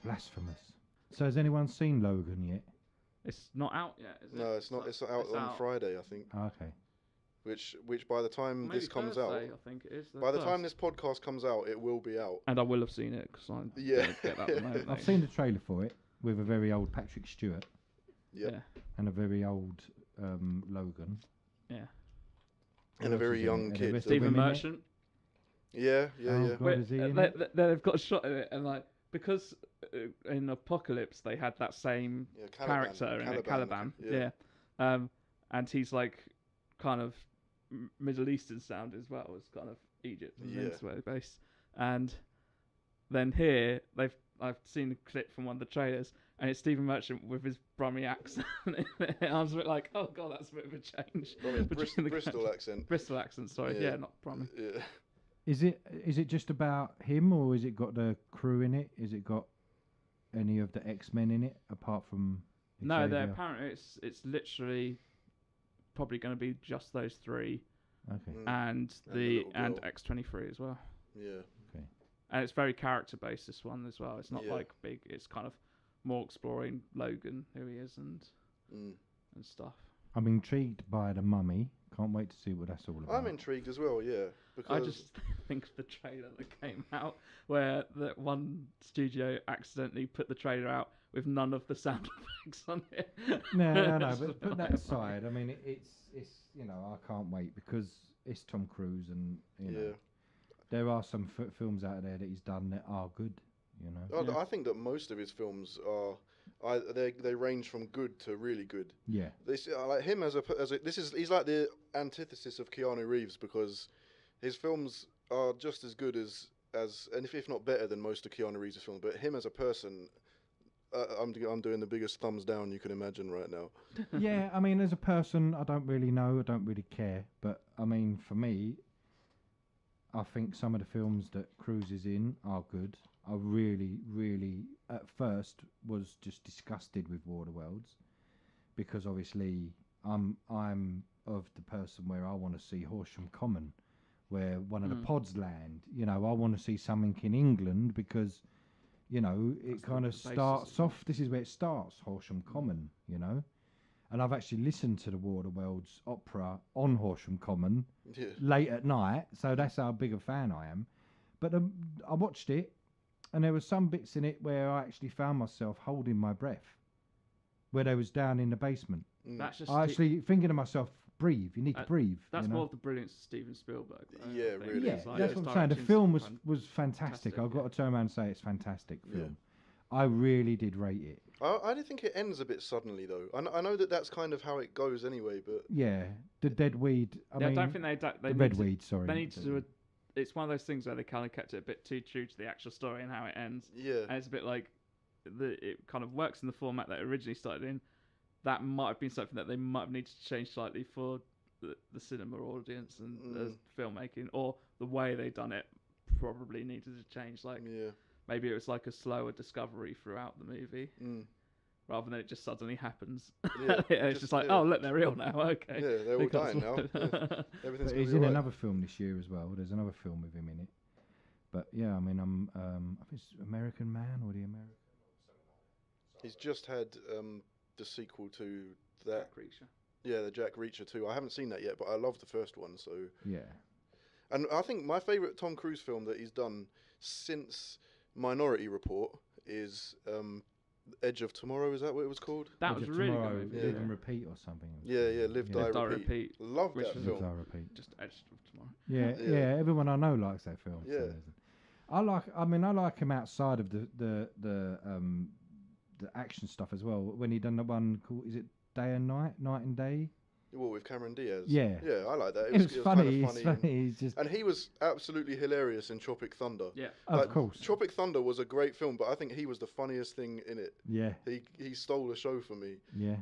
C: Blasphemous. So has anyone seen Logan yet?
A: It's not out yet, is it?
B: No, it's not. It's out on Friday, I think.
C: Okay.
B: Which by the time
A: Maybe
B: this comes out,
A: Thursday, I think it is.
B: by the time this podcast comes out, it will be out.
A: and I will have seen it because I
B: Yeah.
A: don't get that at the moment.
C: I've seen the trailer for it with a very old Patrick Stewart
B: Yep.
A: Yeah,
C: and a very old Logan.
A: yeah.
B: And a
C: Who else
B: very
C: is in
B: young
C: it? Are the
B: kid.
C: rest of
A: Stephen
C: them in it?
A: Merchant.
B: Yeah, yeah,
C: Oh,
B: yeah.
C: God,
A: Wait,
C: is he in
A: they,
C: it?
A: they've got a shot of it, and like because in Apocalypse they had that same
B: Yeah, Caliban.
A: character in it, Caliban.
B: Yeah.
A: And he's like kind of Middle Eastern sound as well as kind of Egypt and
B: Yeah.
A: things where they're based. And then here I've seen a clip from one of the trailers, and it's Stephen Merchant with his Brummie accent. I was a bit like, oh god, that's a bit of a change.
B: Bristol accent.
A: Bristol accent, sorry. Yeah, not Brummie.
B: Yeah.
C: Is it just about him, or is it got the crew in it? Is it got any of the X-Men in it apart from?
A: No,
C: Xavier?
A: apparently it's literally probably going to be just those three.
C: Okay.
A: And X-23 as well.
B: Yeah.
C: Okay.
A: And it's very character based, this one as well. It's not
B: Yeah.
A: like big. It's kind of more exploring Logan, who he is, and stuff.
C: I'm intrigued by the Mummy. Can't wait to see what that's all about.
B: I'm intrigued as well. Yeah. Because
A: I just think of the trailer that came out where that one studio accidentally put the trailer out with none of the sound effects on it.
C: No. But put that aside. I mean, it's I can't wait because it's Tom Cruise, and there are some films out there that he's done that are good.
B: I think that most of his films are. They range from good to really good.
C: Yeah.
B: I like him he's like the antithesis of Keanu Reeves, because his films are just as good as and if not better than most of Keanu Reeves' films. But him as a person, I'm doing the biggest thumbs down you can imagine right now.
C: Yeah, I mean, as a person, I don't really know, I don't really care. But I mean, for me, I think some of the films that Cruise is in are good. I really, really, at first, was just disgusted with War of the Worlds, because obviously I'm of the person where I want to see Horsham Common, where one of the pods land. I want to see something in England because, it kind of starts off. This is where it starts, Horsham Common. And I've actually listened to the War of the Worlds opera on Horsham Common late at night, so that's how big a fan I am. But I watched it, and there were some bits in it where I actually found myself holding my breath, where they was down in the basement.
A: That's just
C: I actually thinking to myself, breathe. You need to breathe.
A: That's more of the brilliance of Steven Spielberg.
B: Yeah, really.
C: Yeah, that's what I'm saying. The film was fantastic. I've got to turn around and say it's a fantastic film. I really did rate it.
B: I do think it ends a bit suddenly, though. I know that's kind of how it goes anyway, but
C: yeah, the dead weed. I
A: don't think they
C: red weed. Sorry,
A: they need to do it's one of those things where they kind of kept it a bit too true to the actual story and how it ends.
B: Yeah.
A: And it's a bit like it kind of works in the format that it originally started in. That might have been something that they might have needed to change slightly for the cinema audience and the filmmaking, or the way they done it probably needed to change. Like maybe it was like a slower discovery throughout the movie. Rather than it just suddenly happens. Yeah, it's just like, oh, look, they're real now. Okay.
B: Yeah, they're all dying now. Everything's
C: but he's in another film this year as well. There's another film with him in it. But yeah, I mean, I think it's American Man or The American.
B: He's just had the sequel to that.
A: Jack Reacher.
B: Yeah, the Jack Reacher 2. I haven't seen that yet, but I love the first one. So
C: yeah.
B: And I think my favourite Tom Cruise film that he's done since Minority Report is Edge of Tomorrow. Is that what it was called?
A: That was really good.
C: Live and Repeat or something.
B: Yeah, Live, Die, Repeat. Love that film.
C: Live, Die, Repeat.
A: Just Edge of Tomorrow.
C: Yeah. Everyone I know likes that film.
B: Yeah.
C: I like him outside of the action stuff as well. When he done the one called, is it Day and Night, Night and Day?
B: Well, with Cameron Diaz.
C: Yeah,
B: I like that.
C: It was funny.
B: Kind of funny.
C: And
B: he was absolutely hilarious in Tropic Thunder.
A: Yeah,
C: of course.
B: Tropic Thunder was a great film, but I think he was the funniest thing in it.
C: Yeah,
B: he stole the show for me.
C: Yeah,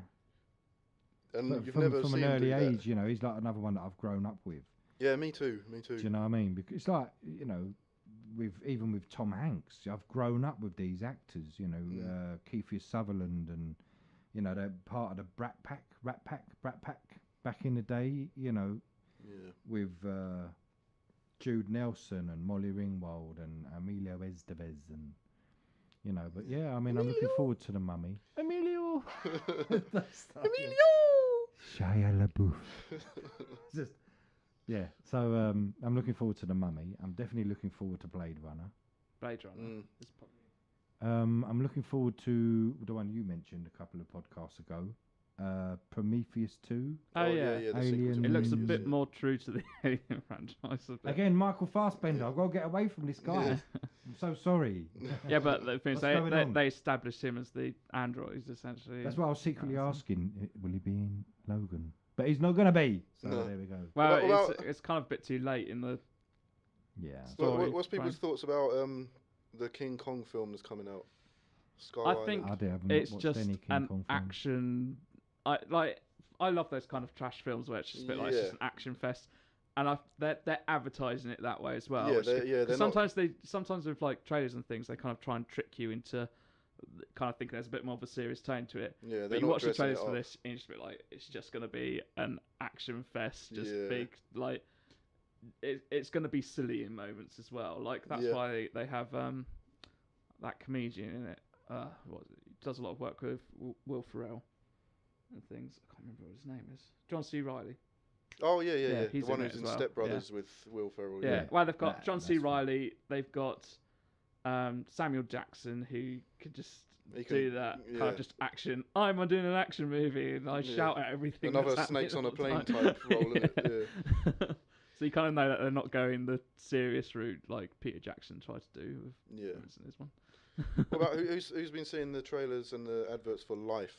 B: and
C: but
B: you've never
C: from
B: seen
C: an early
B: him do
C: age.
B: that.
C: He's like another one that I've grown up with.
B: Yeah, me too.
C: Do you know what I mean? Because it's like even with Tom Hanks, I've grown up with these actors. Kiefer Sutherland, and they're part of the Rat Pack back in the day. With Jude Nelson and Molly Ringwald and Emilio Estevez, and but yeah, I mean, I'm looking forward to The Mummy. Emilio. Shia LaBeouf. Just. Yeah, so I'm looking forward to The Mummy. I'm definitely looking forward to Blade Runner. I'm looking forward to the one you mentioned a couple of podcasts ago, Prometheus 2.
A: Oh yeah,
C: Alien.
A: It looks a bit more true to the Alien franchise.
C: Again, Michael Fassbender. I've got to get away from this guy.
B: Yeah.
C: I'm so sorry.
A: Yeah, but the thing is, they established him as the androids essentially.
C: That's why I was secretly asking, will he be in Logan? But he's not going to be. So there we go.
A: Well, it's kind of a bit too late in the.
C: Yeah.
B: What's people's thoughts about the King Kong film that's coming out. Skull
A: I
B: Island.
A: think
C: I haven't
A: it's
C: watched
A: just
C: any King
A: an
C: Kong films.
A: action. I love those kind of trash films where it's just a bit like it's just an action fest, and they're advertising it that way as well.
B: Yeah, they're
A: sometimes with like trailers and things, they kind of try and trick you into kind of thinking there's a bit more of a serious tone to it.
B: Yeah,
A: but you watch the trailers for this, and it's just a bit like it's just going to be an action fest, just big like. It's going to be silly in moments as well. Like that's why they have that comedian in it. He does a lot of work with Will Ferrell and things. I can't remember what his name is. John C. Reilly.
B: Oh yeah.
A: He's
B: the one
A: in
B: who's
A: it
B: in
A: as well.
B: Step Brothers with Will Ferrell.
A: Yeah. Well, they've got John C.
C: that's
A: Reilly. They've got Samuel Jackson, who could just do that kind of just action. I'm doing an action movie, and I shout at everything.
B: Another
A: that's
B: Snakes on a
A: happening
B: Plane type role, isn't it? Yeah.
A: So you kind of know that they're not going the serious route like Peter Jackson tried to do with in this one.
B: What about who's been seeing the trailers and the adverts for Life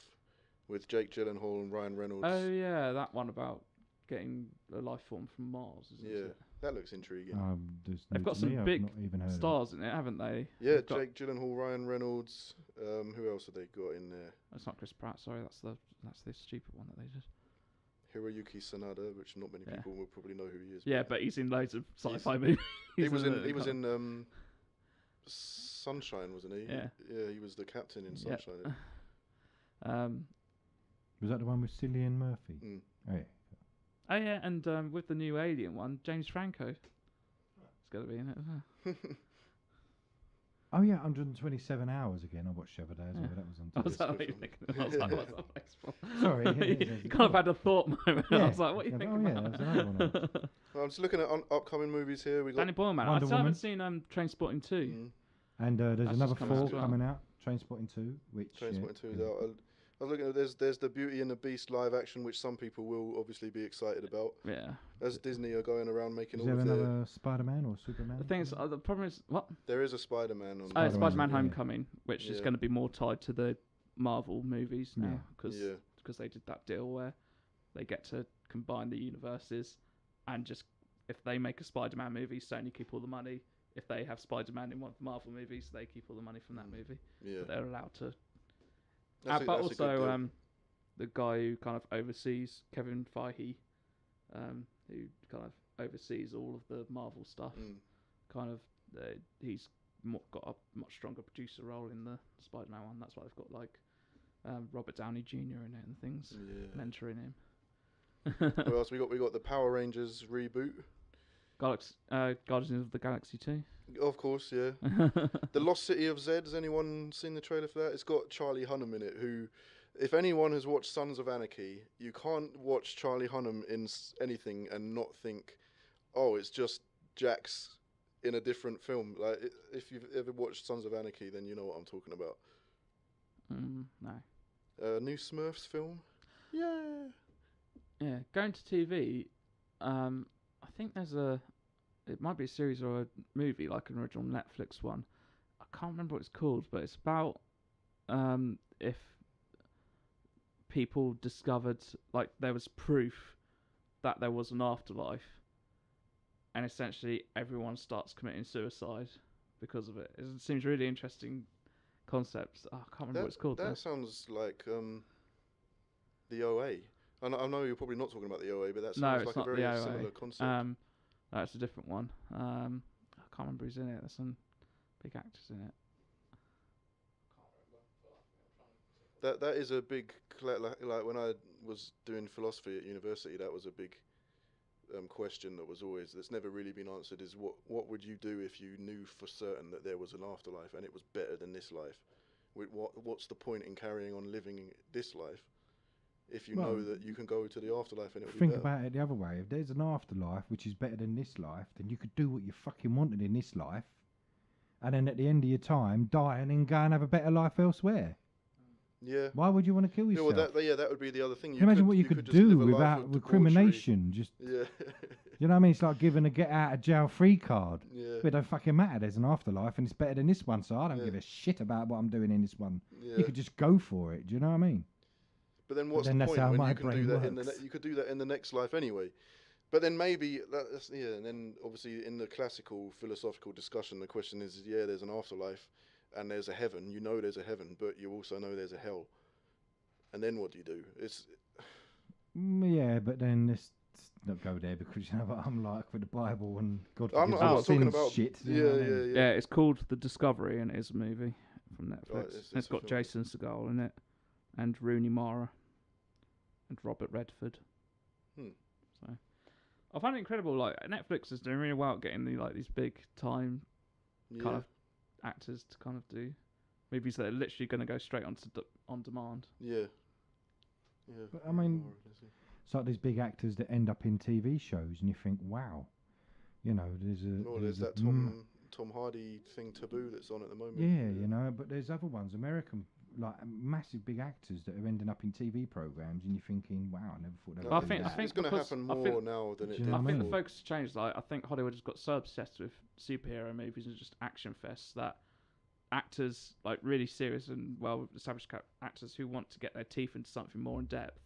B: with Jake Gyllenhaal and Ryan Reynolds?
A: Oh yeah, that one about getting a life form from Mars, isn't it?
B: That looks intriguing.
A: They've got some big stars in it, haven't they?
B: Yeah, Jake Gyllenhaal, Ryan Reynolds. Who else have they got in there?
A: That's not Chris Pratt. Sorry, that's the stupid one that they did.
B: Hiroyuki Sanada, which not many people will probably know who he is.
A: Yeah, but he's in loads of sci-fi movies.
B: He was in Sunshine, wasn't he?
A: Yeah.
B: Yeah, he was the captain in Sunshine.
C: Was that the one with Cillian Murphy?
B: Mm.
C: Oh yeah.
A: Oh yeah, and with the new Alien one, James Franco. It's got to be in it as well.
C: Oh yeah, 127 Hours again. I watched the other day as well. That was on.
A: I was like, what are you thinking? I was like, what's that next one?
C: Sorry.
A: You kind of had a thought moment.
C: Yeah.
A: I was like, what are you thinking about?
C: Yeah, that was another one.
B: Well, I'm just looking at upcoming movies here. We got
A: Danny Boyle, man. I still haven't seen Trainspotting 2.
B: Mm.
C: And there's
A: That's
C: another
A: just coming
C: 4
A: out as well.
C: coming out. Trainspotting 2, which
B: Trainspotting 2 is out. I was looking at there's the Beauty and the Beast live action, which some people will obviously be excited about.
A: Yeah.
B: As Disney are going around making
C: is
B: all
C: there
B: of their...
C: another Spider-Man or Superman?
A: The thing is, the problem is, what?
B: There is a Spider-Man on
A: Spider-Man
C: Spider-Man, yeah.
A: Homecoming, which is going to be more tied to the Marvel movies now, because they did that deal where they get to combine the universes, and just if they make a Spider-Man movie, Sony keep all the money. If they have Spider-Man in one of the Marvel movies, they keep all the money from that movie.
B: Yeah.
A: But they're allowed to.
B: That's
A: But
B: a good deal.
A: also, the guy who kind of oversees, Kevin Feige, who kind of oversees all of the Marvel stuff, kind of he's got a much stronger producer role in the Spider-Man one. That's why they've got like Robert Downey Jr. in it and things, mentoring him.
B: What else we got? We got the Power Rangers reboot.
A: Guardians of the Galaxy 2.
B: Of course, yeah. The Lost City of Z. Has anyone seen the trailer for that? It's got Charlie Hunnam in it, who, if anyone has watched Sons of Anarchy, you can't watch Charlie Hunnam in anything and not think, oh, it's just Jax in a different film. Like, if you've ever watched Sons of Anarchy, then you know what I'm talking about.
A: No.
B: New Smurfs film? Yeah.
A: Yeah, going to TV, I think it might be a series or a movie, like an original Netflix one. I can't remember what it's called, but it's about if people discovered, like, there was proof that there was an afterlife, and essentially everyone starts committing suicide because of it. It seems really interesting concept. I can't remember what it's called.
B: That sounds like the OA. I know you're probably not talking about the OA, but that sounds like a very similar concept.
A: That's a different one. I can't remember who's in it. There's some big actors in it.
B: That is a big, like when I was doing philosophy at university, that was a big question that's never really been answered, is what would you do if you knew for certain that there was an afterlife and it was better than this life? What's the point in carrying on living this life if you know that you can go to the afterlife and it will be better?
C: Think about it the other way. If there's an afterlife which is better than this life, then you could do what you fucking wanted in this life, and then at the end of your time die and then go and have a better life elsewhere.
B: Yeah.
C: Why would you want to kill yourself?
B: That would be the other thing.
C: Can you imagine what you could do without recrimination? Just
B: yeah.
C: You know what I mean? It's like giving a get out of jail free card.
B: Yeah.
C: But it don't fucking matter. There's an afterlife and it's better than this one, so I don't give a shit about what I'm doing in this one.
B: Yeah.
C: You could just go for it. Do you know what I mean?
B: But then what's the point when you can do that you could do that in the next life anyway? But then maybe and then obviously in the classical philosophical discussion, the question is, there's an afterlife, and there's a heaven. You know there's a heaven, but you also know there's a hell. And then what do you do? It's
C: Yeah, but then let's not go there because you know what I'm like with the Bible and God
B: I'm
C: forgives
B: not
C: all
B: talking
C: sins
B: about
C: shit. You know what I mean?
A: Yeah, it's called The Discovery, and it is a movie from Netflix.
B: Right,
A: It's
B: it's a
A: got
B: film.
A: Jason Segel in it, and Rooney Mara, and Robert Redford. So I find it incredible. Like Netflix is doing really well at getting these big time kind of actors to kind of do movies that are literally going to go straight onto on demand.
B: Yeah.
C: But I mean, it's like these big actors that end up in TV shows, and you think, wow, you know,
B: there's that Tom Hardy thing, Taboo, that's on at the moment.
C: Yeah, you know, but there's other ones, American, like massive big actors that are ending up in TV programs, and you're thinking, wow, I never thought that would
A: I think
B: it's going to happen more now than it did.
C: know
A: I
C: what
A: think
C: I mean?
A: the focus has changed. Like I think Hollywood has got so obsessed with superhero movies and just action fests that actors, like really serious and well established actors who want to get their teeth into something more in depth,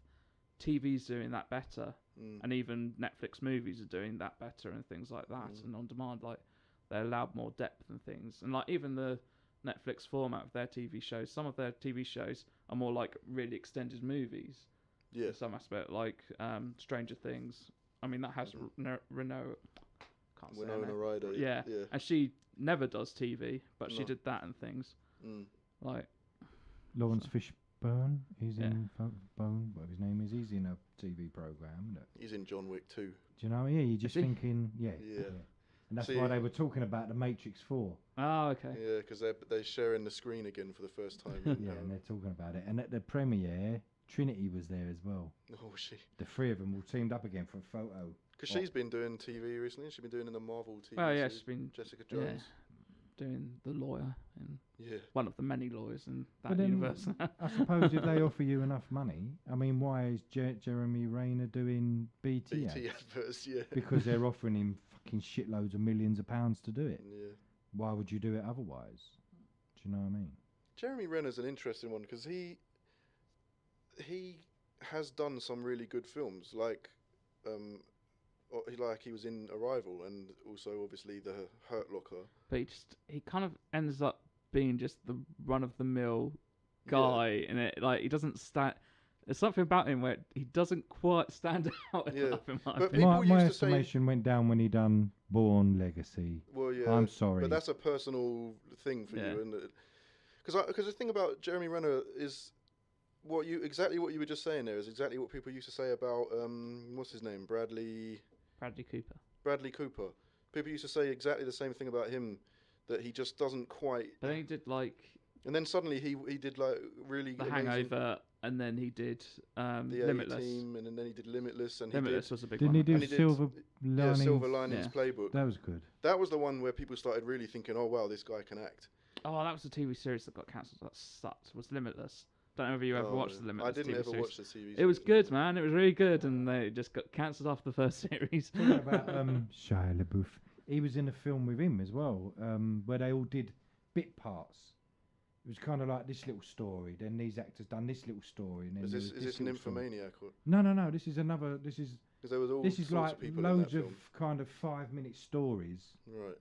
A: TV's doing that better, and even Netflix movies are doing that better and things like that. And on demand, like they allowed more depth and things, and like even the Netflix format of their TV shows, some of their TV shows are more like really extended movies.
B: Yeah.
A: In some aspect, like Stranger Things. I mean, that has Winona
B: Ryder.
A: Yeah, and she never does TV, but she did that and things. Like
C: Lawrence Fishburne, he's in Bone, whatever his name is. He's in a TV program. Isn't it?
B: He's in John Wick too.
C: Do you know? Yeah, you're just thinking, yeah. And that's why they were talking about the Matrix 4.
A: Oh, okay.
B: Yeah, because they're sharing the screen again for the first time.
C: Yeah, and they're talking about it. And at the premiere, Trinity was there as well.
B: Oh, was she?
C: The three of them all teamed up again for a photo.
B: Because she's been doing TV recently. She's been doing in the Marvel TV.
A: Oh, yeah,
B: series.
A: she's been
B: Jessica Jones.
A: Doing the lawyer in
B: Yeah.
A: one of the many lawyers in that
C: But then,
A: universe.
C: I suppose if they offer you enough money, I mean, why is Jeremy Renner doing BT ads?
B: adverts, yeah.
C: Because they're offering him fucking shitloads of millions of pounds to do it.
B: Yeah.
C: Why would you do it otherwise? Do you know what I mean?
B: Jeremy Renner's an interesting one because he has done some really good films, like he was in Arrival and also obviously The Hurt Locker.
A: But he kind of ends up being just the run of the mill guy in it. Like he doesn't stand. There's something about him where he doesn't quite stand out enough in my opinion.
C: My estimation went down when he done Bourne Legacy.
B: Well, yeah,
C: I'm sorry,
B: but that's a personal thing for you, isn't it? Because the thing about Jeremy Renner is what you were just saying there is exactly what people used to say about what's his name, Bradley Cooper. People used to say exactly the same thing about him, that he just doesn't quite.
A: But then he did like.
B: And then suddenly he did like really
A: The
B: amazing,
A: Hangover, and then he did
B: the
A: Limitless.
B: A-Team, and then he did Limitless, and
A: Limitless was a big
C: Didn't
A: one.
C: he do
B: And he did-
C: Silver Linings?
B: Silver Linings Playbook.
C: That was good.
B: That was the one where people started really thinking, oh wow, this guy can act.
A: Oh, that was a TV series that got cancelled. That sucked. Was Limitless. Don't know if you ever watched the Limitless.
B: I didn't
A: TV
B: ever
A: series.
B: watch the TV.
A: It was
B: series,
A: good, man. It was really good, and they just got cancelled after the first series.
C: Talking about Shia LaBeouf, he was in a film with him as well, where they all did bit parts. It was kind of like this little story, then these actors done this little story, and then
B: Is
C: there
B: this
C: was this little story.
B: Nymphomaniac?
C: No. This is another. This is
B: Because there was all
C: this is
B: sorts
C: like
B: of people
C: loads
B: in
C: of
B: that film.
C: kind of 5-minute stories
B: Right.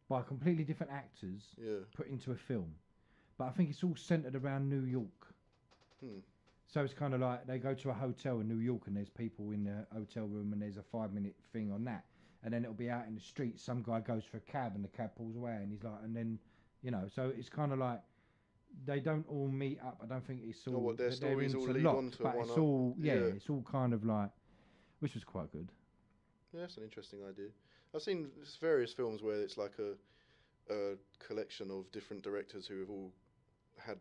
C: by completely different actors
B: Yeah.
C: put into a film. But I think it's all centered around New York. So it's kind of like they go to a hotel in New York and there's people in the hotel room and there's a 5-minute thing on that. And then it'll be out in the street. Some guy goes for a cab and the cab pulls away and he's like, and then, you know, so it's kind of like they don't all meet up. I don't think it's all.
B: what their stories all lead on to
C: but
B: one
C: it's
B: up.
C: all,
B: Yeah.
C: it's all kind of like, which was quite good.
B: Yeah, that's an interesting idea. I've seen various films where it's like a collection of different directors who have all had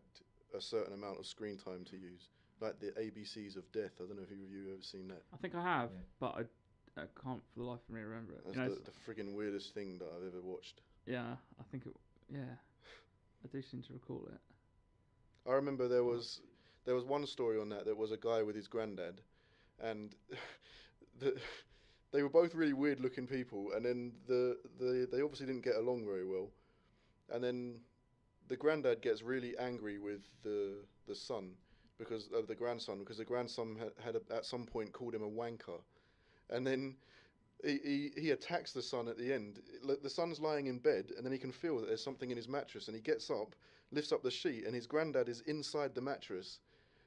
B: a certain amount of screen time to use. Like the ABCs of Death. I don't know if you've ever seen that.
A: I think I have, but I can't for the life of me remember it.
B: That's the friggin' weirdest thing that I've ever watched.
A: Yeah, I think it. Yeah, I do seem to recall it.
B: I remember there was one story on that was a guy with his granddad, and they were both really weird looking people, and then they obviously didn't get along very well, and then the granddad gets really angry with the son because of the grandson, because the grandson had at some point called him a wanker, and then he attacks the son at the end. The son's lying in bed, and then he can feel that there's something in his mattress, and he gets up, lifts up the sheet, and his granddad is inside the mattress.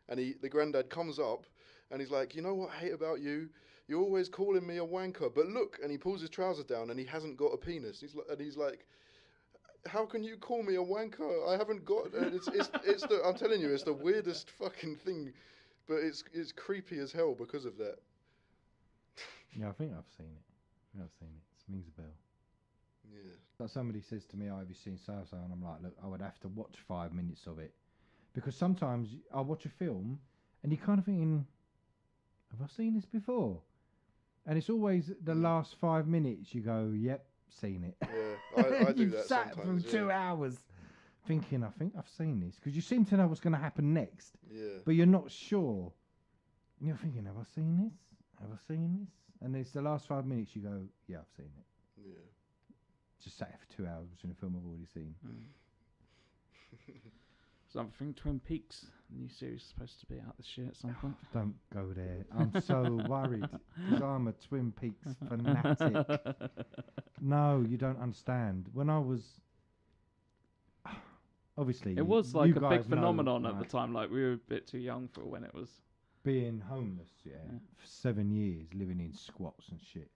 B: And the granddad comes up, and he's like, you know what I hate about you? You're always calling me a wanker, but look, and he pulls his trousers down, and he hasn't got a penis. He's like, how can you call me a wanker? I haven't got. I'm telling you, it's the weirdest fucking thing, but it's creepy as hell because of that.
C: Yeah, I think I've seen it. It rings a bell.
B: Yeah.
C: Like somebody says to me, "Oh, have you seen so-so?" And I'm like, look, I would have to watch 5 minutes of it. Because sometimes I'll watch a film and you're kind of thinking, have I seen this before? And it's always the last 5 minutes you go, yep, seen it.
B: Yeah, I do
C: You've
B: that
C: sat
B: sometimes.
C: for 2 hours thinking, I think I've seen this. Because you seem to know what's going to happen next.
B: Yeah.
C: But you're not sure. And you're thinking, have I seen this? Have I seen this? And it's the last 5 minutes you go, yeah, I've seen it.
B: Yeah.
C: Just sat here for 2 hours watching a film I've already seen.
A: So I think Twin Peaks, the new series, is supposed to be out this year at some point.
C: Don't go there. I'm so worried because I'm a Twin Peaks fanatic. No, you don't understand. When I was, obviously,
A: It was
C: you
A: like a
C: guys
A: big phenomenon
C: know,
A: at the time. Like, we were a bit too young for when it was.
C: being homeless, for 7 years, living in squats and shit.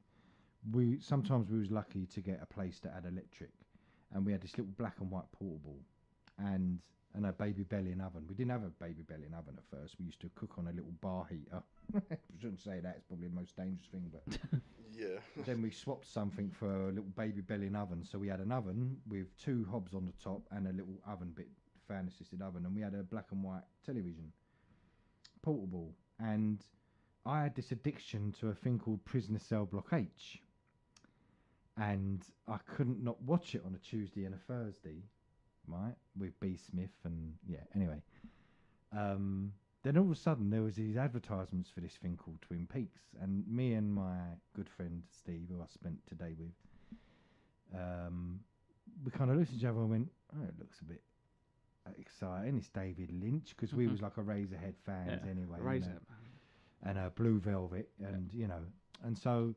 C: Sometimes we was lucky to get a place that had electric, and we had this little black and white portable, and a baby belly oven. We didn't have a baby belly oven at first. We used to cook on a little bar heater. I shouldn't say that; it's probably the most dangerous thing. But
B: Yeah.
C: then we swapped something for a little baby belly oven. So we had an oven with 2 hobs on the top and a little oven bit, fan assisted oven, and we had a black and white television, portable. And I had this addiction to a thing called Prisoner Cell Block H, and I couldn't not watch it on a Tuesday and a Thursday, right, with B. Smith and anyway. Then all of a sudden there was these advertisements for this thing called Twin Peaks, and me and my good friend Steve, who I spent today with, we kind of looked at each other and went, oh, it looks a bit exciting. It's David Lynch, because we was like a Razorhead fans anyway.
A: Razorhead.
C: And Blue Velvet, and and so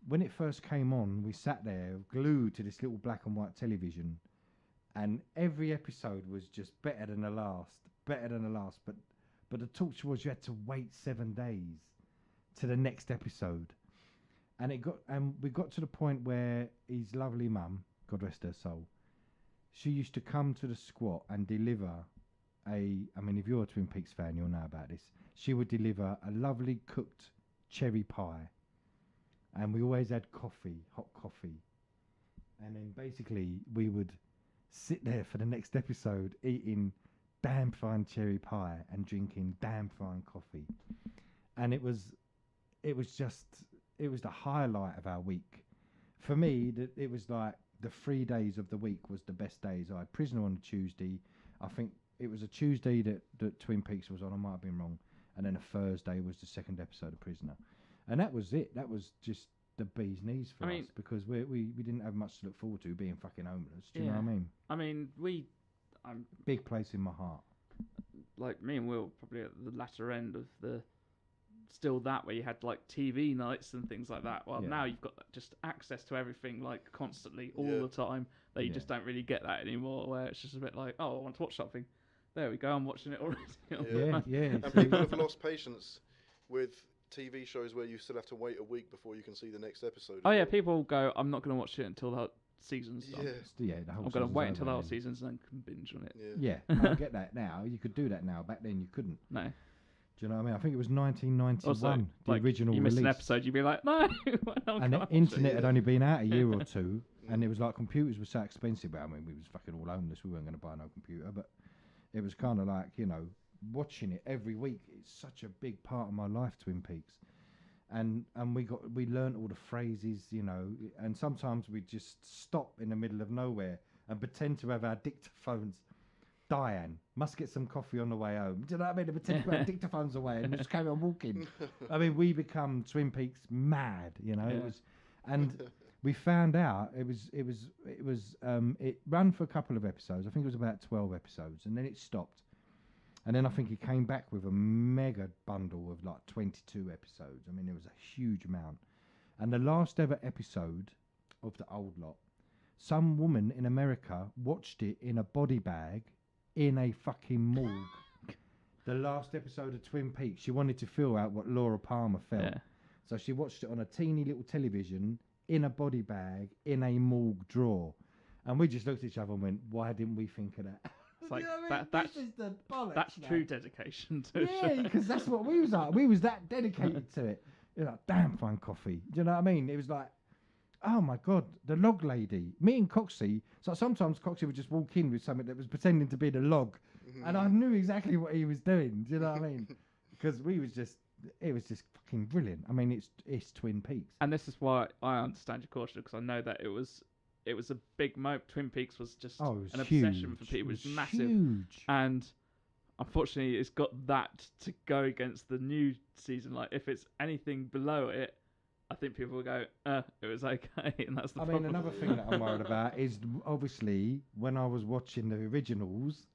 C: when it first came on, we sat there glued to this little black and white television, and every episode was just better than the last. But the torture was you had to wait 7 days to the next episode, and we got to the point where his lovely mum, God rest her soul, she used to come to the squat and deliver if you're a Twin Peaks fan, you'll know about this. She would deliver a lovely cooked cherry pie, and we always had hot coffee, and then basically we would sit there for the next episode eating damn fine cherry pie and drinking damn fine coffee, and it was the highlight of our week. For me, it was like the 3 days of the week was the best days. I had Prisoner on a Tuesday. I think it was a Tuesday that Twin Peaks was on. I might have been wrong. And then a Thursday was the second episode of Prisoner, and that was it. That was just the bee's knees for us, because we didn't have much to look forward to, being fucking homeless. Do you know what I mean?
A: Big
C: place in my heart.
A: Like me and Will, probably at the latter end of where you had like TV nights and things like that. Well, now you've got just access to everything like constantly all the time, that you just don't really get that anymore, where it's just a bit like, oh, I want to watch something. There we go, I'm watching it already.
B: And people have lost patience with TV shows where you still have to wait a week before you can see the next episode.
A: Oh yeah, people go, I'm not going to watch it until the season's done.
C: The whole
A: I'm going to wait until the whole season's and then can binge on it.
C: Yeah, I get that now. You could do that now. Back then you couldn't.
A: No.
C: Do you know what I mean? I think it was 1991,
A: also,
C: the original
A: you
C: release.
A: missed an episode, you'd be like, no.
C: And the internet had only been out a year or two, and it was like computers were so expensive. I mean, we was fucking all homeless. We weren't going to buy no computer, but it was kind of like, watching it every week. It's such a big part of my life, Twin Peaks. And we learnt all the phrases, and sometimes we just stop in the middle of nowhere and pretend to have our dictaphones. Diane must get some coffee on the way home. Do you know what I mean? And pretend to have dictaphones away and just carry on walking. I mean, we become Twin Peaks mad, It was, and we found out it ran for a couple of episodes. I think it was about 12 episodes, and then it stopped. And then I think it came back with a mega bundle of like 22 episodes. I mean, it was a huge amount. And the last ever episode of the old lot, some woman in America watched it in a body bag in a fucking morgue. The last episode of Twin Peaks, she wanted to feel out what Laura Palmer felt.
A: Yeah.
C: So she watched it on a teeny little television in a body bag in a morgue drawer. And we just looked at each other and went, why didn't we think of that?
A: It's like,
C: You know what I mean?
A: that's
C: This is the bollocks,
A: that's
C: man.
A: true dedication to a
C: Yeah,
A: show.
C: because that's what we was like. We was that dedicated to it. You're like, damn fine coffee. Do you know what I mean? It was like, oh my God, the log lady. Me and Coxie, so sometimes Coxie would just walk in with something that was pretending to be the log. And I knew exactly what he was doing. Do you know what I mean? Because it was just fucking brilliant. I mean, it's Twin Peaks.
A: And this is why I understand your caution, because I know that it was a big moment. Twin Peaks was just
C: It was
A: an
C: huge.
A: obsession for people. It was massive.
C: Huge.
A: And unfortunately, it's got that to go against the new season. Like, if it's anything below it, I think people will go, it was okay, and that's the problem.
C: I mean, another thing that I'm worried about is obviously when I was watching the originals,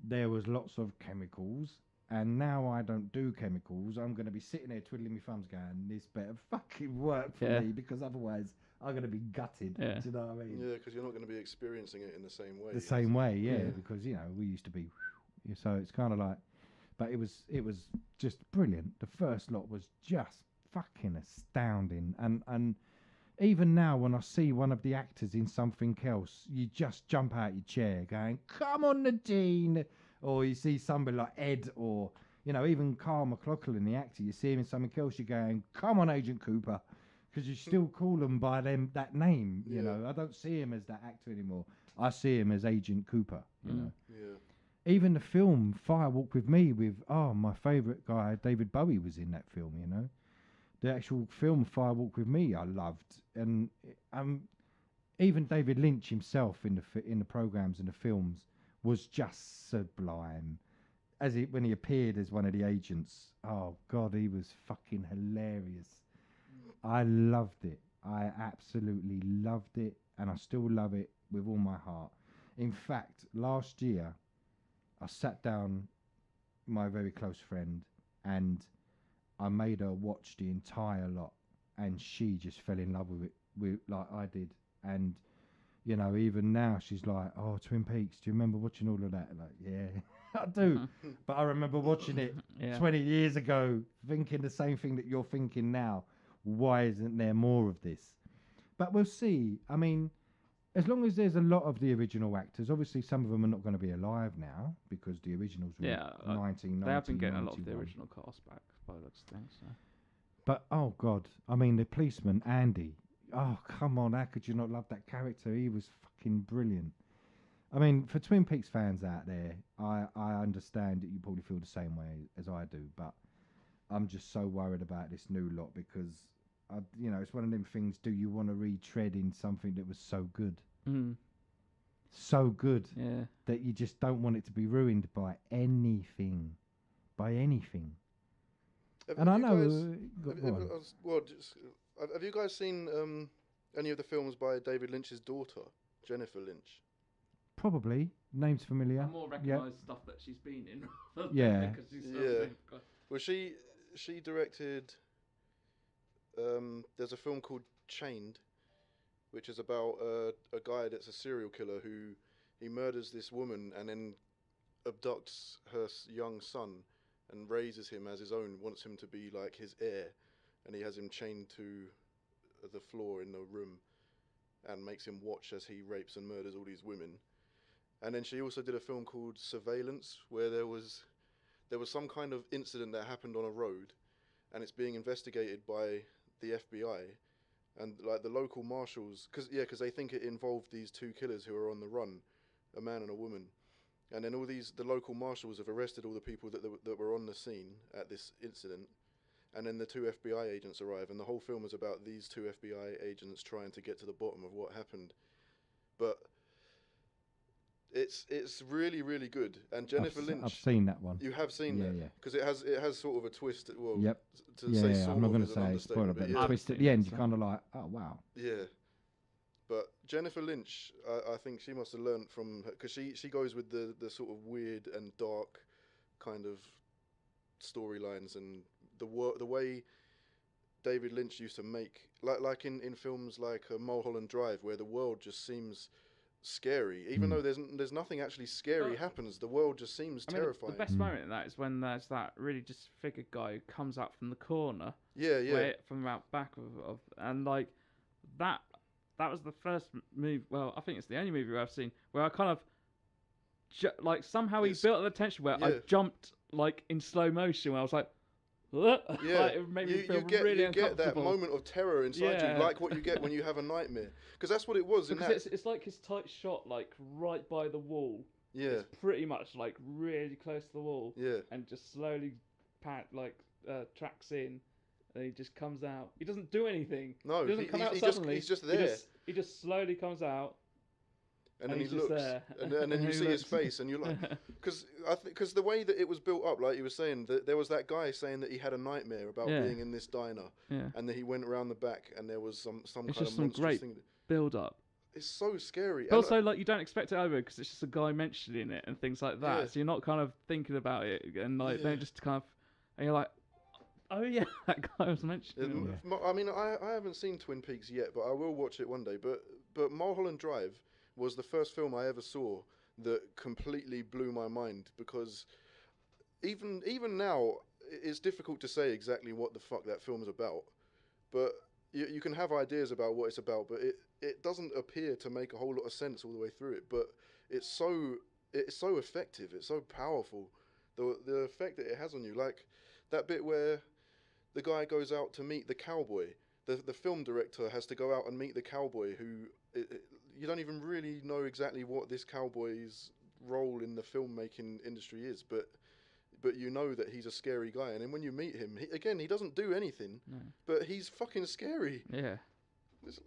C: there was lots of chemicals, and now I don't do chemicals. I'm going to be sitting there twiddling my thumbs going, this better fucking work for me, because otherwise I'm going to be gutted.
A: Yeah.
C: Do you know what I mean?
B: Yeah, because you're not going to be experiencing it in the same way.
C: The same way, yeah,
A: Yeah.
C: because, you know, we used to be, so it's kind of like, but it was just brilliant. The first lot was just fucking astounding, and even now when I see one of the actors in something else, you just jump out your chair going, come on, Nadine. Or you see somebody like Ed, or, you know, even Carl McLaughlin, the actor, you see him in something else, you're going, come on, Agent Cooper, because you still call them by that name. You know, I don't see him as that actor anymore. I see him as Agent Cooper. You know.
B: Yeah.
C: Even the film Fire Walk with Me with my favourite guy David Bowie was in that film. You know, the actual film Fire Walk with Me I loved, and even David Lynch himself in the programs and the films was just sublime. When he appeared as one of the agents, oh God, he was fucking hilarious. I loved it. I absolutely loved it, and I still love it with all my heart. In fact, last year, I sat down my very close friend and I made her watch the entire lot, and she just fell in love with it like I did. And, you know, even now she's like, oh, Twin Peaks, do you remember watching all of that? Like, yeah, I do. But I remember watching it 20 years ago, thinking the same thing that you're thinking now. Why isn't there more of this? But we'll see. I mean, as long as there's a lot of the original actors, obviously some of them are not going to be alive now because the originals were 1990.
A: They have been getting a lot of the
C: 91.
A: original cast back by the looks of things. So.
C: But, oh God, I mean, the policeman, Andy, oh, come on, how could you not love that character? He was fucking brilliant. I mean, for Twin Peaks fans out there, I understand that you probably feel the same way as I do, but I'm just so worried about this new lot because, you know, it's one of them things, do you want to retread in something that was so good? So good that you just don't want it to be ruined by anything.
B: Have,
C: And
B: have
C: I
B: you
C: know...
B: guys, have you guys seen any of the films by David Lynch's daughter, Jennifer Lynch?
C: Probably. Name's familiar.
A: I more recognise stuff that she's been in.
C: Yeah.
A: Because she's
B: Well, she directed. There's a film called Chained, which is about a guy that's a serial killer who he murders this woman and then abducts her young son and raises him as his own. Wants him to be like his heir, and he has him chained to the floor in the room and makes him watch as he rapes and murders all these women. And then she also did a film called Surveillance, where there was some kind of incident that happened on a road, and it's being investigated by the FBI, and like the local marshals, because they think it involved these two killers who are on the run, a man and a woman, and then the local marshals have arrested all the people that were on the scene at this incident, and then the two FBI agents arrive, and the whole film is about these two FBI agents trying to get to the bottom of what happened, but. It's really, really good, and Jennifer Lynch.
C: I've seen that one.
B: You have seen that,
C: yeah.
B: Because it has sort of a twist. Well,
C: yep.
B: To say sort
C: I'm not
B: of
C: going
B: is
C: to
B: an
C: say spoiler,
B: understatement,
C: but
B: yeah.
C: the twist at the end, you're kind of like, oh wow.
B: Yeah, but Jennifer Lynch, I think she must have learned from her, because she goes with the sort of weird and dark kind of storylines, and the way David Lynch used to make, like in films like Mulholland Drive, where the world just seems scary, even though there's nothing actually scary happens. The world just seems terrifying.
A: The best moment in that is when there's that really disfigured guy who comes out from the corner.
B: Yeah.
A: From out back of and like that was the first movie. Well, I think it's the only movie I've seen where I kind of like somehow he built the tension where I jumped like in slow motion. Where I was like. Like, it made me feel really uncomfortable.
B: You get that moment of terror inside you, like what you get when you have a nightmare. Because that's what it was.
A: It's like his tight shot, like right by the wall.
B: Yeah.
A: It's pretty much like really close to the wall.
B: Yeah.
A: And just slowly tracks in, and he just comes out. He doesn't do anything.
B: No,
A: he doesn't come out suddenly.
B: He's just there.
A: He just slowly comes out.
B: And then he looks, and then you see his face, and you're like, because the way that it was built up, like you were saying, that there was that guy saying that he had a nightmare about being in this diner, and then he went around the back, and there was some kind of monstrous thing.
A: Build up.
B: It's so scary.
A: But also, like, you don't expect it over because it's just a guy mentioning it and things like that. Yeah. So you're not kind of thinking about it, and like they just kind of, and you're like, oh yeah, that guy was mentioning it.
B: I mean, I haven't seen Twin Peaks yet, but I will watch it one day. But Mulholland Drive was the first film I ever saw that completely blew my mind, because even now it's difficult to say exactly what the fuck that film's about, but you can have ideas about what it's about, but it doesn't appear to make a whole lot of sense all the way through it. But it's so effective, it's so powerful, the effect that it has on you. Like that bit where the guy goes out to meet the cowboy. The film director has to go out and meet the cowboy who you don't even really know exactly what this cowboy's role in the filmmaking industry is, but you know that he's a scary guy, and then when you meet him, he doesn't do anything, but he's fucking scary.
A: Yeah,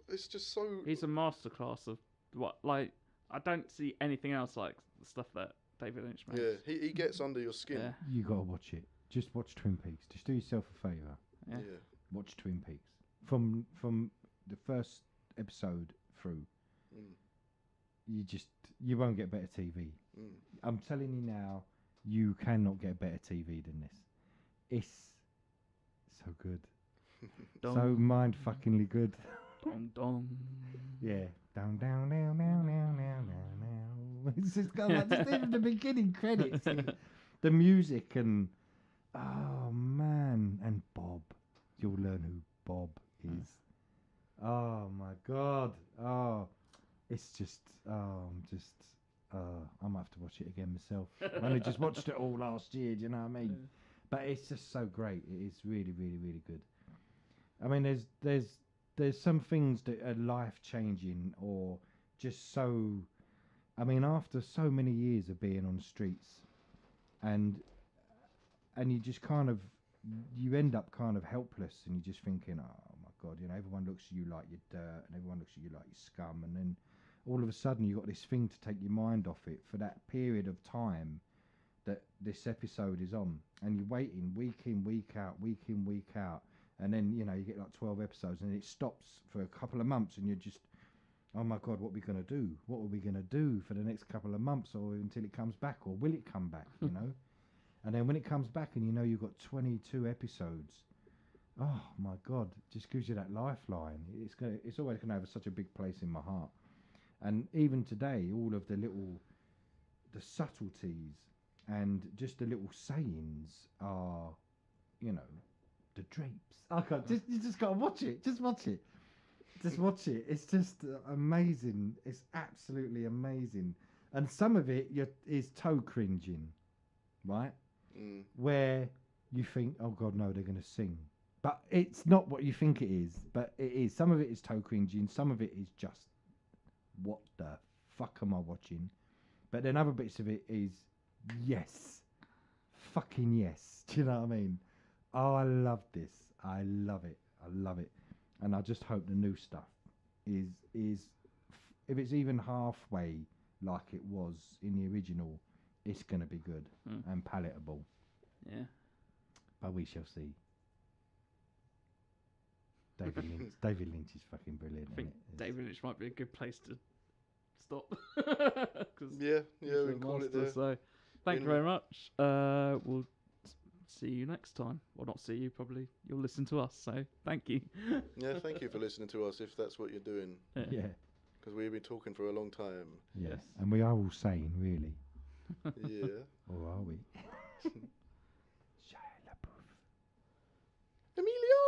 B: it's just so.
A: He's a masterclass of what, like, I don't see anything else like the stuff that David Lynch makes.
B: Yeah, he gets under your skin.
A: Yeah.
C: You gotta watch it. Just watch Twin Peaks. Just do yourself a favour.
A: Yeah.
C: Watch Twin Peaks from the first episode through. You won't get better TV. I'm telling you now, you cannot get better TV than this. It's so good. So mind-fuckingly good.
A: Dong dong.
C: Yeah. Down, down, down, down, down, down, down, down. It's just got like just even the beginning credits and the music and oh man, and Bob. You'll learn who Bob is. Oh my god. Oh, it's just I might have to watch it again myself. I only just watched it all last year, do you know what I mean? But it's just so great. It is really, really, really good. I mean, there's some things that are life changing or just so. I mean, after so many years of being on the streets, and you just kind of you end up kind of helpless, and you're just thinking, oh my god, you know, everyone looks at you like you're dirt, and everyone looks at you like you're scum, and then all of a sudden you got this thing to take your mind off it for that period of time that this episode is on, and you're waiting week in, week out, and then, you know, you get like 12 episodes and it stops for a couple of months, and you're just, oh my god, what are we going to do? What are we going to do for the next couple of months, or until it comes back, or will it come back, you know? And then when it comes back and you know you've got 22 episodes, oh my god, it just gives you that lifeline. It's always going to have such a big place in my heart. And even today, all of the subtleties and just the little sayings are, you know, the drapes. You just got to watch it. Just watch it. Just watch it. It's just amazing. It's absolutely amazing. And some of it is toe cringing, right? Where you think, oh god, no, they're going to sing. But it's not what you think it is. But it is. Some of it is toe cringing. Some of it is just, what the fuck am I watching? But then other bits of it is, yes. Fucking yes. Do you know what I mean? Oh, I love this. I love it. I love it. And I just hope the new stuff is if it's even halfway like it was in the original, it's going to be good and palatable.
A: Yeah.
C: But we shall see. David Lynch is fucking brilliant.
A: I think David Lynch might be a good place to stop.
B: Yeah, we can call it there.
A: So, thank you very much. We'll see you next time. Well, not see you, probably. You'll listen to us, so thank you.
B: Yeah, thank you for listening to us if that's what you're doing.
C: Yeah.
B: Because we've been talking for a long time.
C: Yes.
A: Yes.
C: And we are all sane, really.
B: Yeah.
C: Or are we? Shia LaBeouf.
B: Emilio!